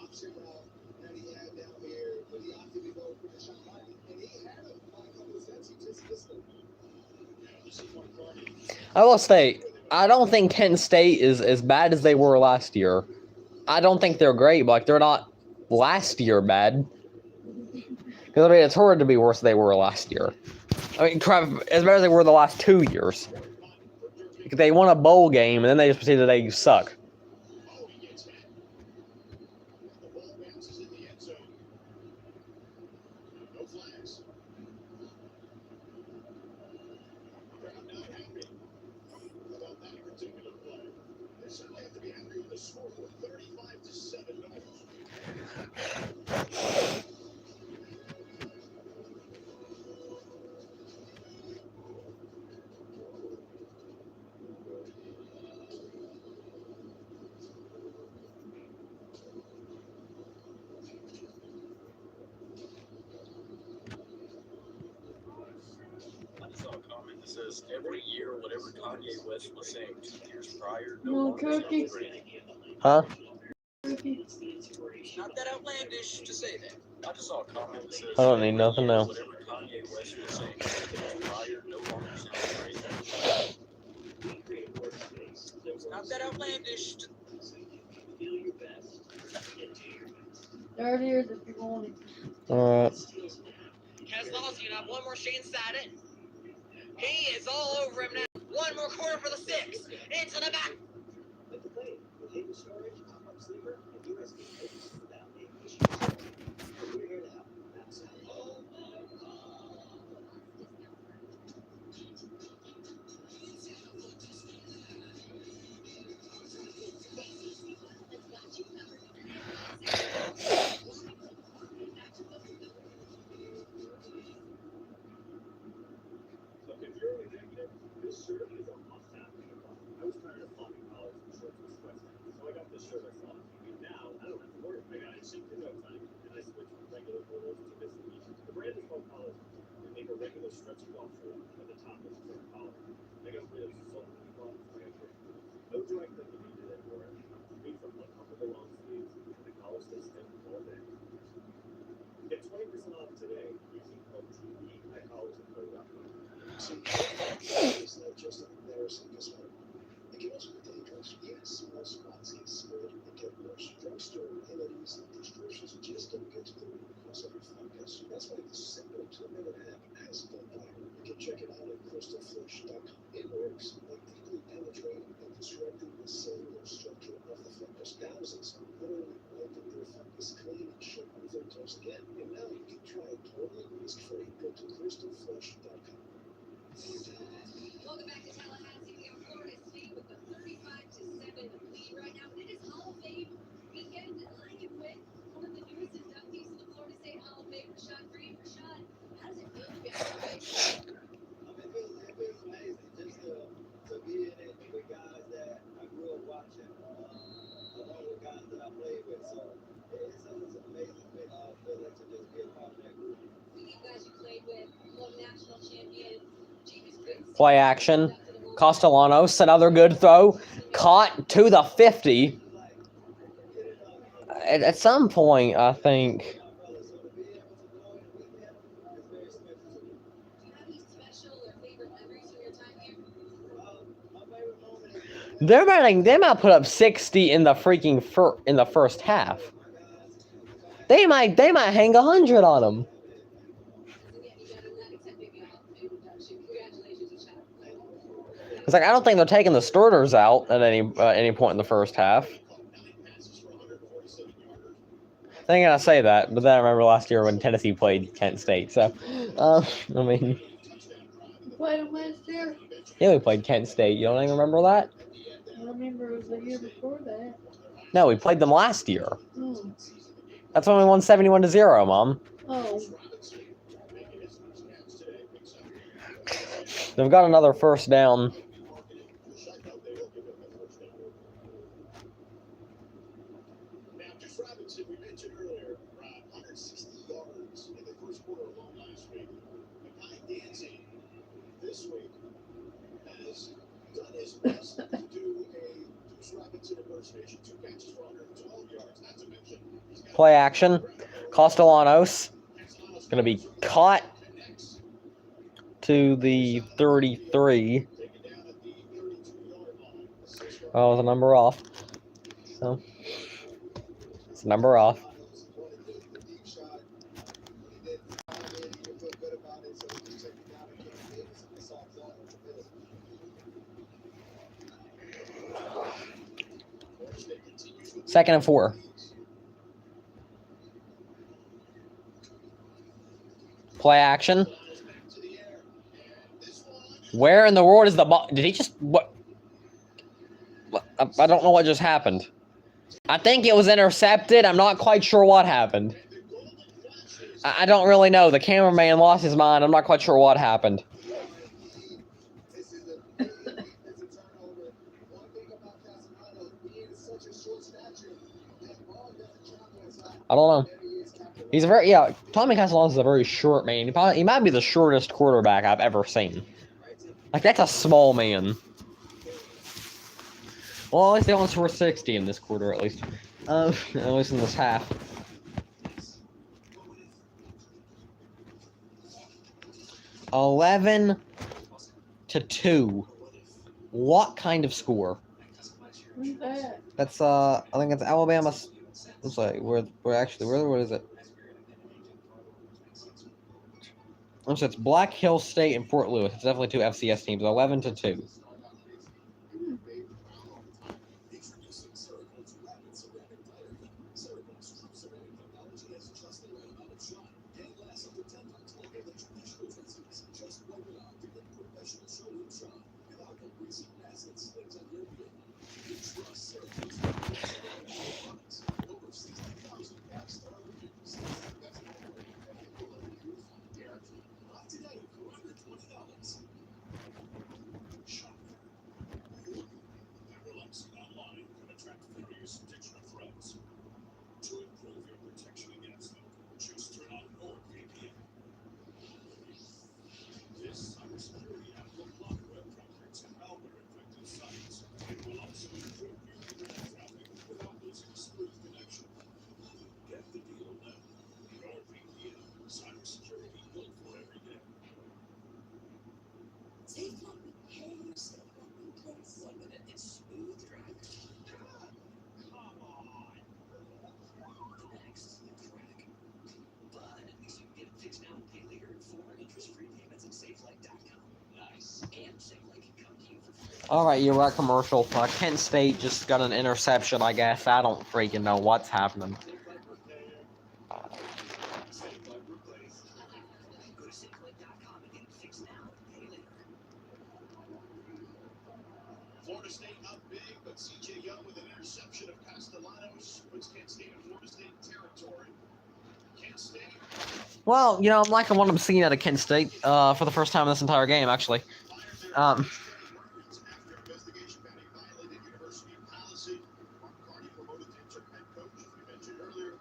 option route that he had down here, but he opted to go for the shot line. And he had him by a couple of steps. He just missed him. Yeah, this is one party. I will say, I don't think Kent State is as bad as they were last year. I don't think they're great, but like, they're not last year bad. Because, I mean, it's hard to be worse than they were last year. I mean, crap, as bad as they were the last 2 years. Because they won a bowl game, and then they just proceeded they suck. Oh, he gets hit. The ball bounces in the end zone. No flags. Crowd not happy about that particular play. They certainly have to be happy with the score, 35-7. says every year, whatever Kanye West was saying 2 years prior, no No longer sounds cookie. great. Huh? Cookie. Not that outlandish to say that. I just saw a comment that says I don't need every nothing year, now. whatever Kanye West was saying 2 years prior, no longer sounds great. Not that outlandish to There it is if you want it. Alright. Keselowski can have one more shot inside it. He is all over him now. One more quarter for the six. Into the back. Look, if you're an executive, this shirt is a must-have in your closet. I was tired of floppy collars and shorts with sweatpants, so I got this shirt I saw on TV. Now, I don't have to worry. I got it shipped in no time, and I switched from regular polos to Mitsubishi. The brand is called Collars. They make a regular stretchy golf shirt, but the top is for a collar. I got rid of so many buttons I got rid of. No dry cleaning needed anymore. Made from uncomfortable long sleeves, and the collar stays stiff all day. Get 20% off today using code TV at collarsandsco.com. It's not just an embarrassing disorder. It can also be dangerous. Even small spots can spread and get worse. Drugstore remedies and prescriptions just don't get to the root cause of your fungus. That's why this simple 2-minute app has been viral. You can check it out at crystalflush.com. It works by deeply penetrating and disrupting the cellular structure of the fungus. Thousands are literally wiping their fungus clean and shut off their toes again. And now you can try it totally risk-free. Go to crystalflush.com. Welcome back to Tallahassee. We have Florida State with a 35-7 lead right now. It is Hall of Fame weekend, and I am with one of the newest inductees to the Florida State Hall of Fame, Rashad Green. Rashad, how does it feel to be Hall of Fame? It feels amazing just to be in it with guys that I grew up watching, along with guys that I played with. So it's an amazing feeling to just be a part of that group. We you guys you played with, one national champion. Play action. Castellanos, another good throw. Caught to the 50. At some point, I think. They might put up 60 in the freaking in the first half. They might hang 100 on them. It's like I don't think they're taking the starters out at any point in the first half. I ain't gonna say that, but then I remember last year when Tennessee played Kent State. So, I mean, You played them last year? yeah, we played Kent State. You don't even remember that? I remember it was the year before that. No, we played them last year. Oh. That's when we won 71-0, Mom. Oh. They've got another first down. We mentioned earlier, 160 yards in the first quarter alone last week. The guy dancing this week has done his best to do a Deuce Robinson impersonation. 2 catches for 112 yards. Not to mention, Play action. Castellanos going to be caught to the 33. Oh, the number off. So, it's number off. Second and 4. Play action. Where in the world is the ball? Did he just what? I don't know what just happened. I think it was intercepted. I'm not quite sure what happened. I don't really know. The cameraman lost his mind. I'm not quite sure what happened. I don't know. He's Tommy Castellanos is a very short man. He might be the shortest quarterback I've ever seen. Like, that's a small man. Well, at least they only scored 60 in this quarter, at least. At least in this half. 11-2. What kind of score? Who's that? That's I think it's Alabama. I'm sorry, where is it? So it's Black Hill State and Fort Lewis. It's definitely two FCS teams. 11-2. All right, you're right. Commercial. Kent State just got an interception. I guess I don't freaking know what's happening. Florida State up big, but CJ Young with an interception of Castellanos puts Kent State in Florida State territory. Kent State. Well, you know, I'm liking what I'm seeing out of Kent State for the first time in this entire game, actually. After investigation found he violated university policy, Mark Carney promoted to interim head coach, as we mentioned earlier.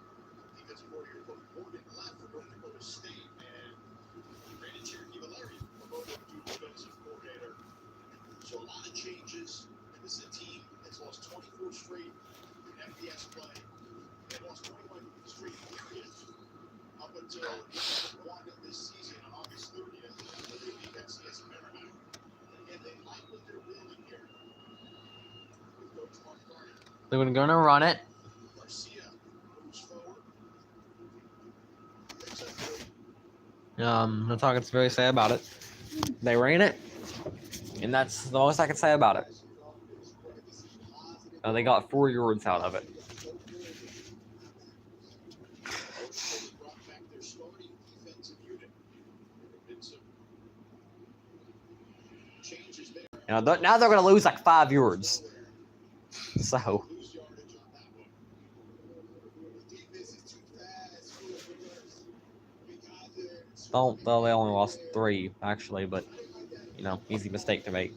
Defensive coordinator Coach Morgan left for North Dakota State, and Brandon Cherokee Valeri promoted to defensive coordinator. So a lot of changes, and this is a team that's lost 24 straight in FBS play. They lost 21 straight periods up until one this season on August 30th, where they beat FCS Merrimack. And they like what they're building here with Coach Mark Carney. They're going to run it. Garcia moves forward. Picks up three. That's all I can very say about it. They ran it, and that's the most I can say about it. They got 4 yards out of it. Brought back their starting defensive unit. There have been some changes there. You know, now they're going to lose like 5 yards. So, Lose yardage on that one. The defense is too fast for the reverse. though they only lost 3 actually, but you know, easy mistake to make.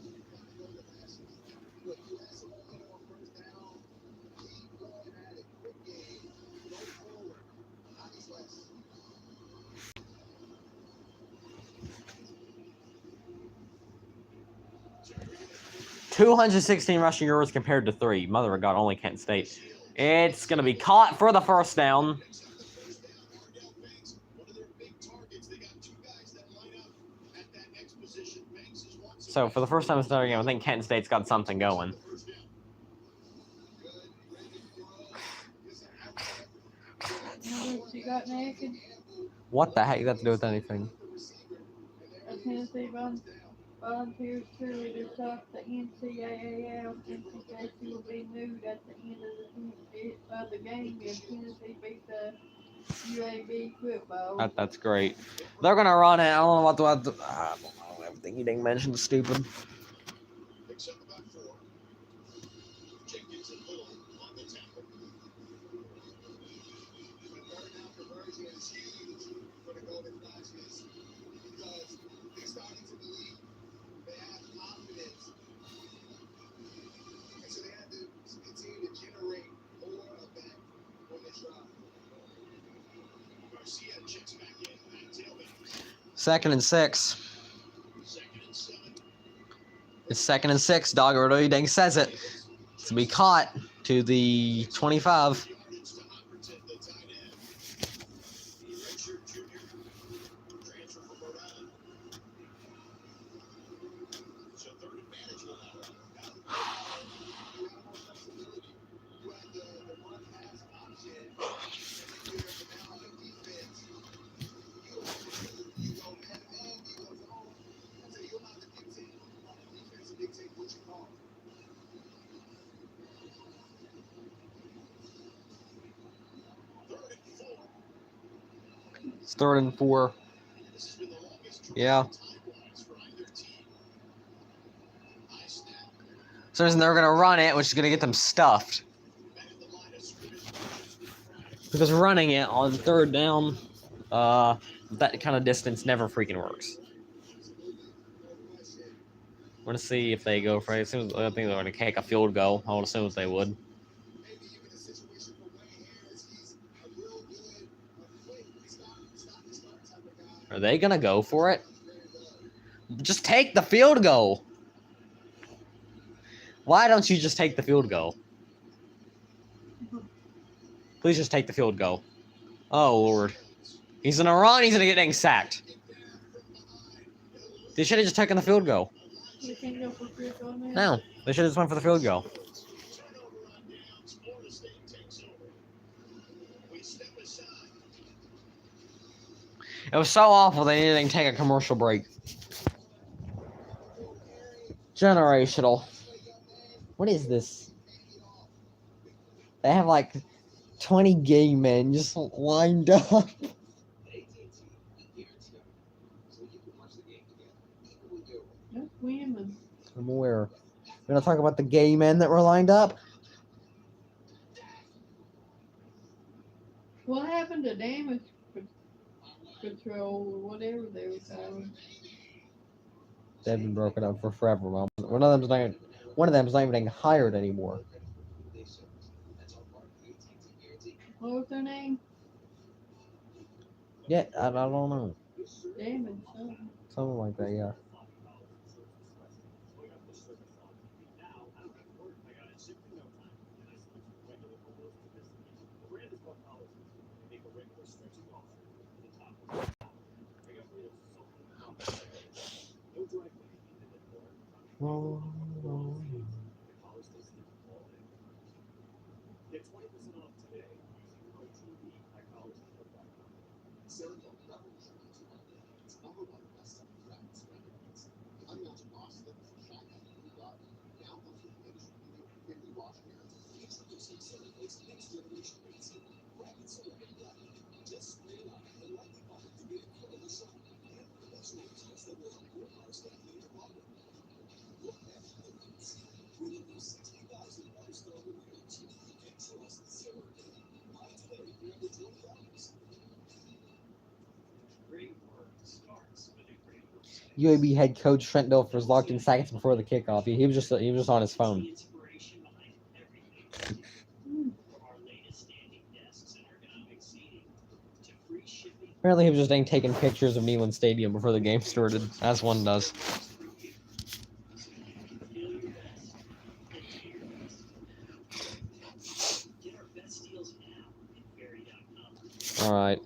$216 rushing yards compared to 3. Mother of God, only Kent State. It's going to be caught for the first down. So for the first time in the game, I think Kent State's got something going. She got naked. What the heck does that have to do with anything? A Tennessee volunteers cheerleader topped the NCAA. NCAA will be nude at the end of the game if Tennessee beat the UAB football. That's great. They're gonna run it. I don't know what I don't know. Everything you didn't mention is stupid. Second and 6. It's 2nd and 6. Dog really dang says it. To be caught to the 25. It's 3rd and 4. Yeah. So they're going to run it, which is going to get them stuffed. Because running it on 3rd down, that kind of distance never freaking works. I want to see if they go for it. I think they're going to kick a field goal. I would assume they would. Are they going to go for it? Just take the field goal. Why don't you just take the field goal? Please just take the field goal. Oh, Lord. He's going to run. He's going to get dang sacked. They should have just taken the field goal. You can't go for field goal now? No, they should have just went for the field goal. It was so awful they needed to take a commercial break. Generational. What is this? They have like 20 gay men just lined up. That's women. I'm aware. We're gonna talk about the gay men that were lined up. What happened to damage control or whatever they were calling? They've been broken up for forever. Well, one of them's not even hired anymore. What was their name? Yeah, I don't know. Damage, something. Something like that, yeah. UAB head coach Trent Dilfer was locked in seconds before the kickoff. He was just on his phone. Apparently, he was just taking pictures of Neyland Stadium before the game started, as one does. All right.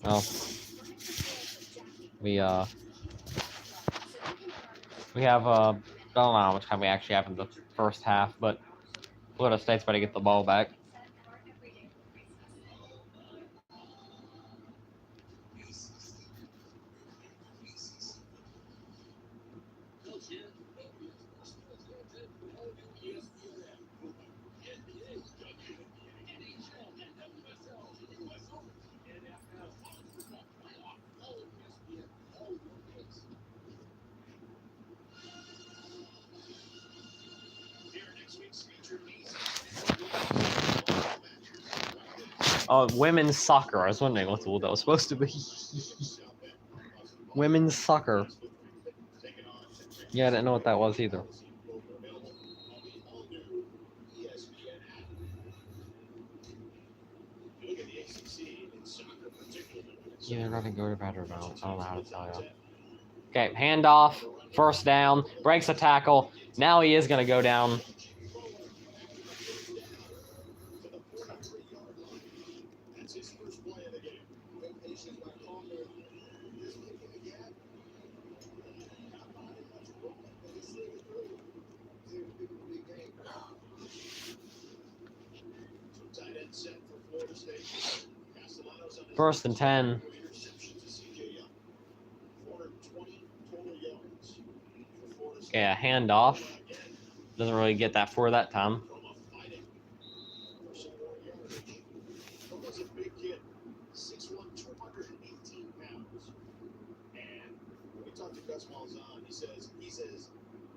Well, we have I don't know how much time we actually have in the first half, but Florida State's about to get the ball back. Women's soccer. I was wondering what that was supposed to be. Women's soccer. Yeah, I didn't know what that was either. Yeah, they're going to go to better now. I don't know how to tell you. Okay, handoff. First down, breaks a tackle. Now he is going to go down. That's his first play of the game. Good patience by Palmer. This look in the gap. Not finding much room, but he's seeing it through. Seeing the big game. Tight end set for Florida State. Castellanos on his First and 10. interception to CJ Young. 420 total yards for Florida State. Yeah, handoff. Doesn't really get that for that time. Roma fighting for some more yardage. Roma's a big kid. 6'1", 218 pounds. And when we talked to Gus Malzahn, he says he's as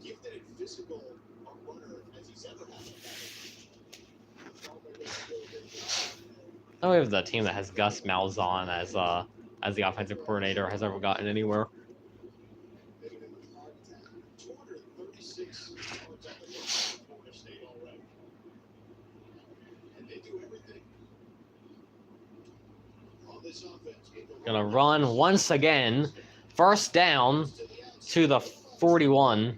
gifted and physical a runner as he's ever had. I don't know if the team that has Gus Malzahn as the offensive coordinator has ever gotten anywhere. 236 yards on the ground for Florida State already. And they do everything on this offense. Gonna run once again. First down to the 41.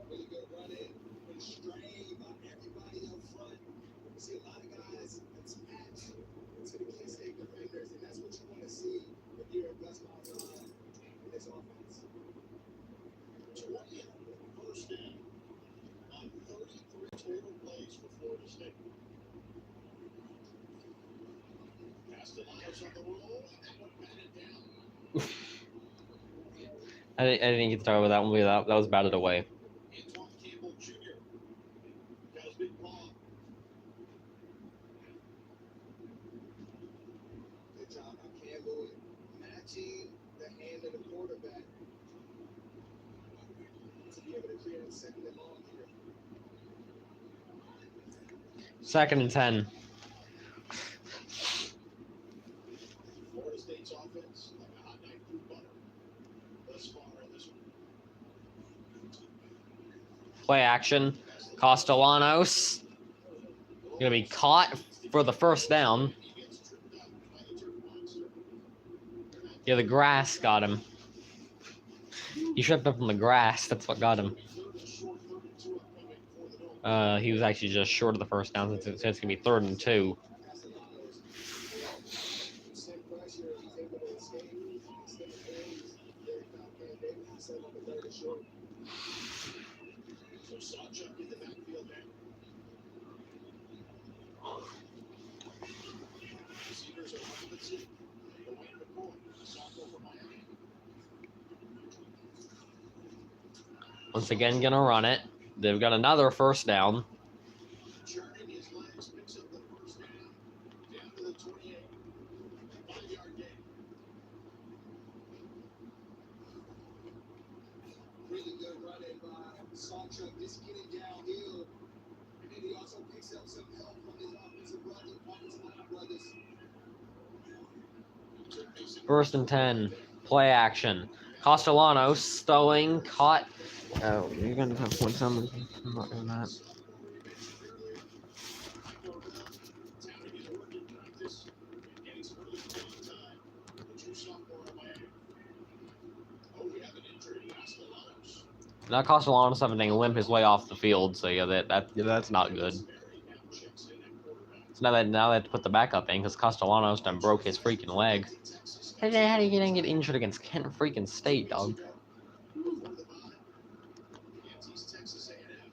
Really good running, good strain by everybody up front. You see a lot of guys attached to the K-State defenders, and that's what you want to see if you're a Gus Malzahn in this offense. 20th first down on 33 total plays for Florida State. Castellanos on the roll, and that one batted down. I didn't get to talk about that one, but that was batted away. Antoine Campbell Jr. got his big paw. Good job by Campbell matching the hand of the quarterback to be able to clear it second and long here. Second and 10. Florida State's offense like a hot knife through butter thus far in this one. Play action. Castellanos. Gonna be caught for the first down. He gets tripped up by the turf monster. Yeah, the grass got him. He tripped up on the grass. That's what got him. Third and short, 32 upcoming for the Noles. He was actually just short of the first down, so it's gonna be 3rd and 2. Castellanos, same pressure, he's able to escape, extend the plays. There he found Cam Davis, set him up a third and short. So Sawchuk in the backfield now. Receivers are Robinson, Dwayne McCoy, sophomore from Miami. Once again, gonna run it. They've got another first down. Churning his legs, picks up the first down, down to the 28. 5-yard gain. Really good running by Sawchuk, just getting downhill. And then he also picks up some help from his offensive line brothers. First and 10. Play action. Castellanos throwing, caught. Oh, you're gonna have points on me. I'm not doing that. Touting his work in practice and getting some early playing time. The true sophomore at Miami. Oh, we have an injury. Castellanos. Now Castellanos having to limp his way off the field, so yeah, that's not good. Now checks in at quarterback. So now they have to put the backup in because Castellanos done broke his freaking leg. How did he get injured against Kent freaking State, dog? Before the bye, Yankees, Texas A&M.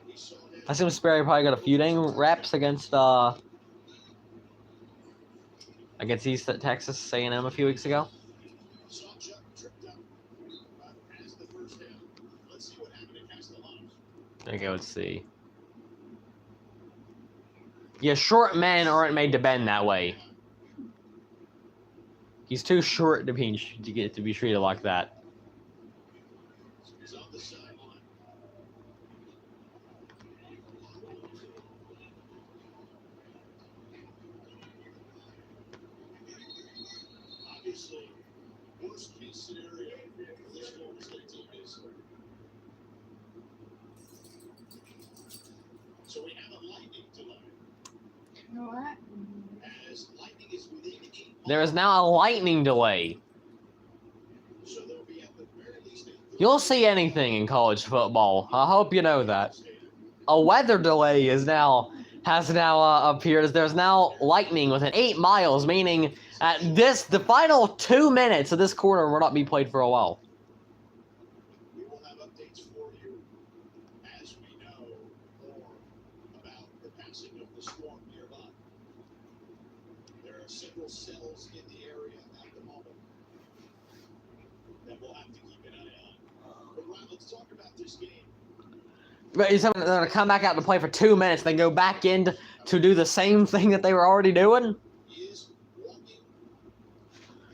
We saw him. I assume Sperry probably got a few dang reps against East Texas A&M a few weeks ago. Sawchuk tripped up, has the first down. Let's see what happened to Castellanos. Okay, let's see. Yeah, short men aren't made to bend that way. He's too short to be treated like that. He's on the sideline. Obviously, worst case scenario for this Florida State team is. So we have a lightning delay. No, I. as Lightning is within 8 There is now a lightning delay. so they'll be at the very least You'll see anything in college football. I hope you know that. A weather delay has now appeared. As there's now lightning within 8 miles, meaning at the final 2 minutes of this quarter will not be played for a while. We will have updates for you as we know more about the passing of the storm nearby. There are several cells in the area at the moment that we'll have to keep an eye on. But Ryan, let's talk about this game. But you're saying they're going to come back out to play for 2 minutes, then go back in to do the same thing that they were already doing? He is walking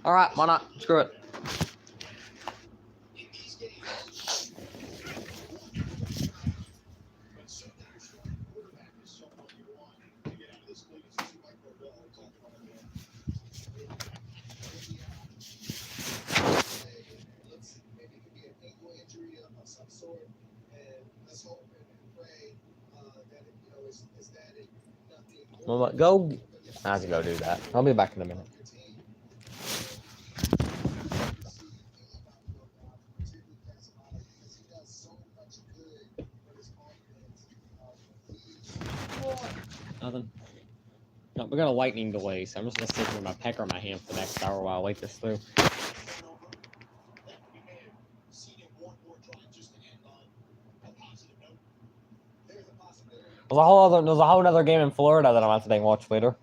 All right, why not? Screw it. in these games. But certainly your starting quarterback is someone you want to get out of this league. This is Mike Norvell talking about it. Let's maybe it could be an ankle injury of some sort, and let's hope and pray that is that it nothing more. Well, go. I have to go do that. I'll be back in a minute. Nothing. No, we got a lightning delay, so I'm just gonna sit here with my pecker in my hand for the next hour while I wait this through. There's a whole other game in Florida that I'm gonna have to watch later.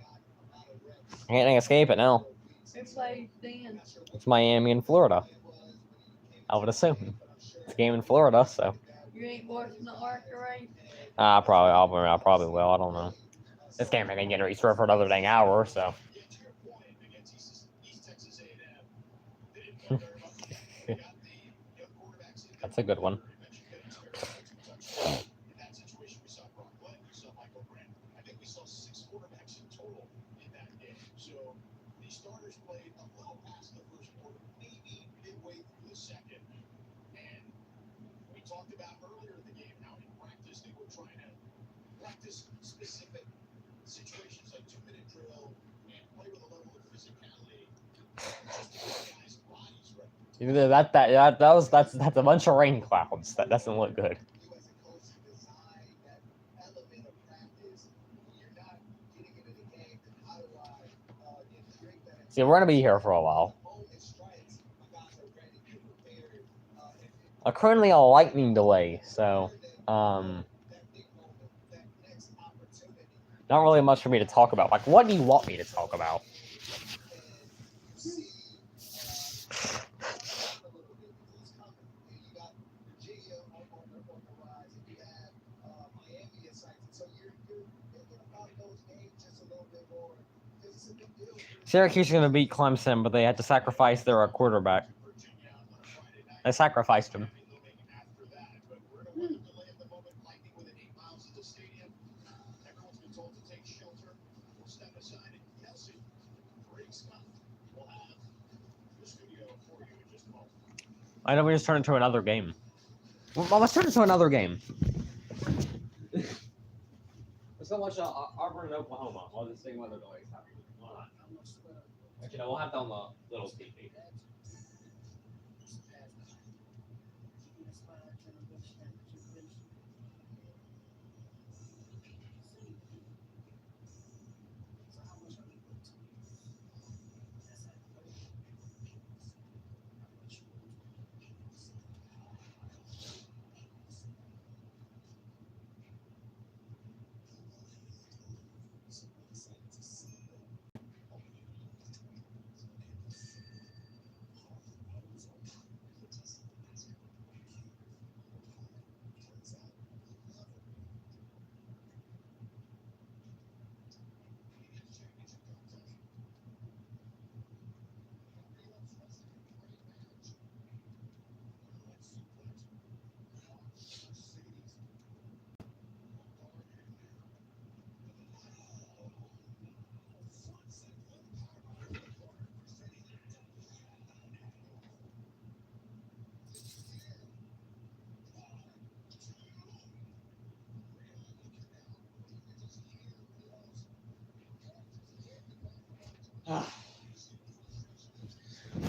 I can't escape it now. Who plays then? It's Miami and Florida. I would assume it's a game in Florida, so You ain't watching the Arca race? I probably will. I don't know. This game ain't gonna get restarted for another dang hour, so. That's a good one. I think we saw 6 quarterbacks in total in that game. So the starters played a little past the first quarter, maybe midway through the second. And we talked about earlier in the game how in practice they were trying to practice specific situations like 2-minute drill and play with a level of physicality just to get guys' bodies ready. That's a bunch of rain clouds. That doesn't look good. You as a coach design that element of practice. You're not getting into the game. And how do I integrate that? See, we're gonna be here for a while. Moment strikes. My guys are ready to prepared. Currently a lightning delay, so That big moment, that next opportunity. not really much for me to talk about. Like, what do you want me to talk about? And see, a little bit because it's coming. And you got Virginia on the rise, and you have Miami in sight. So you're thinking about those games just a little bit more because it's a big deal. Syracuse is gonna beat Clemson, but they had to sacrifice their quarterback. They sacrificed him. After that, but we're in a weather delay at the moment. Lightning within 8 miles of the stadium. Everyone's been told to take shelter. We'll step aside and Kelsey, Greg Scott will have the studio for you in just a moment. I know we just turned into another game. Well, let's turn into another game. Let's go watch Auburn and Oklahoma while this thing weather delay is happening. Why not? Actually, no, we'll have that on the little TV.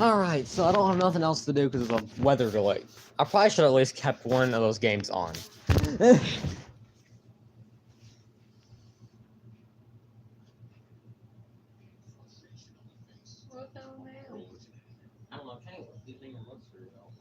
Alright, so I don't have nothing else to do because of the weather delay. I probably should have at least kept one of those games on. What's on now? I don't know, Kenny, do you think it looks through though?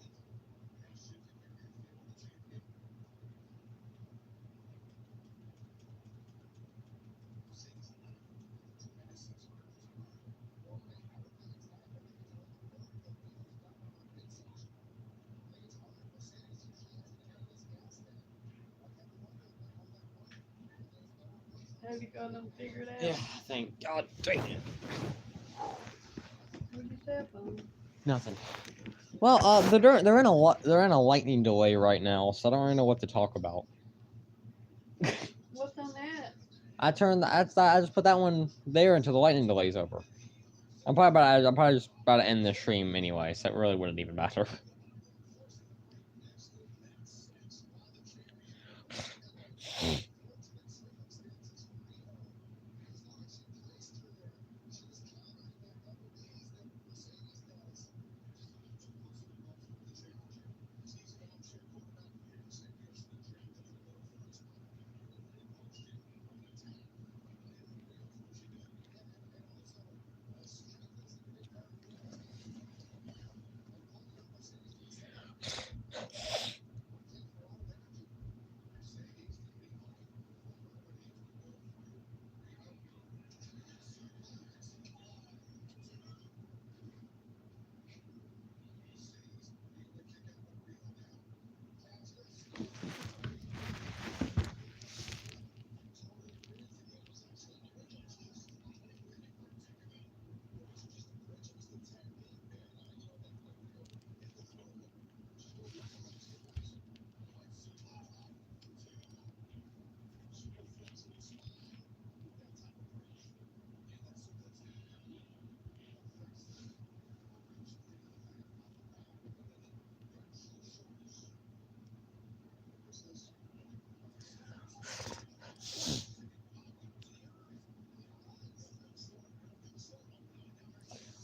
Have you got them figured out? Yeah, thank God dang it. What'd you say on? Nothing. Well, they're in a lightning delay right now, so I don't really know what to talk about. What's on that? I just put that one there until the lightning delay's over. I'm probably just about to end the stream anyway, so it really wouldn't even matter.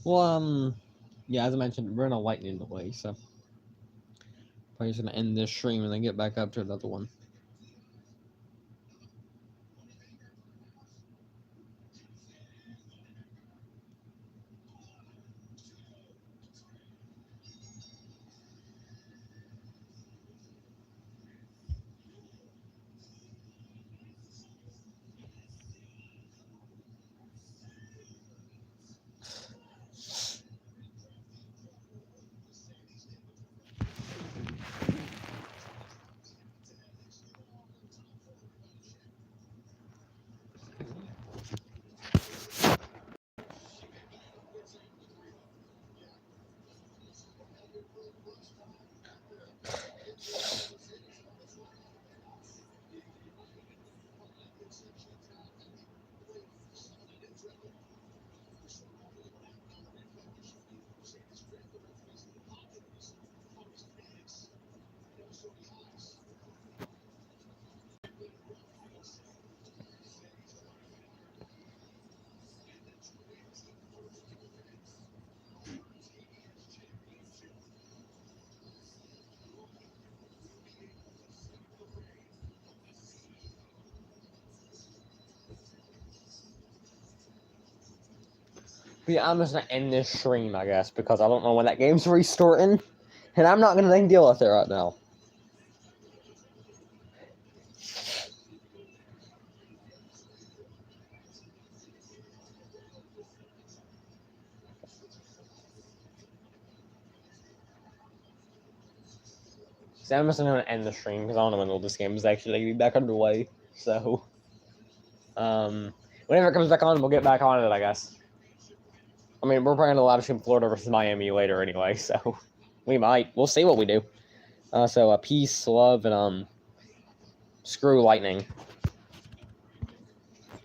Well, yeah, as I mentioned, we're in a lightning delay, so probably just gonna end this stream and then get back up to another one. But yeah, I'm just gonna end this stream, I guess, because I don't know when that game's restarting, and I'm not gonna deal with it right now. So I'm just gonna end the stream because I don't know when this game is actually gonna be back underway. So, whenever it comes back on, we'll get back on it, I guess. I mean, we're probably gonna live stream Florida versus Miami later anyway, so we might. We'll see what we do. So, peace, love, and screw lightning.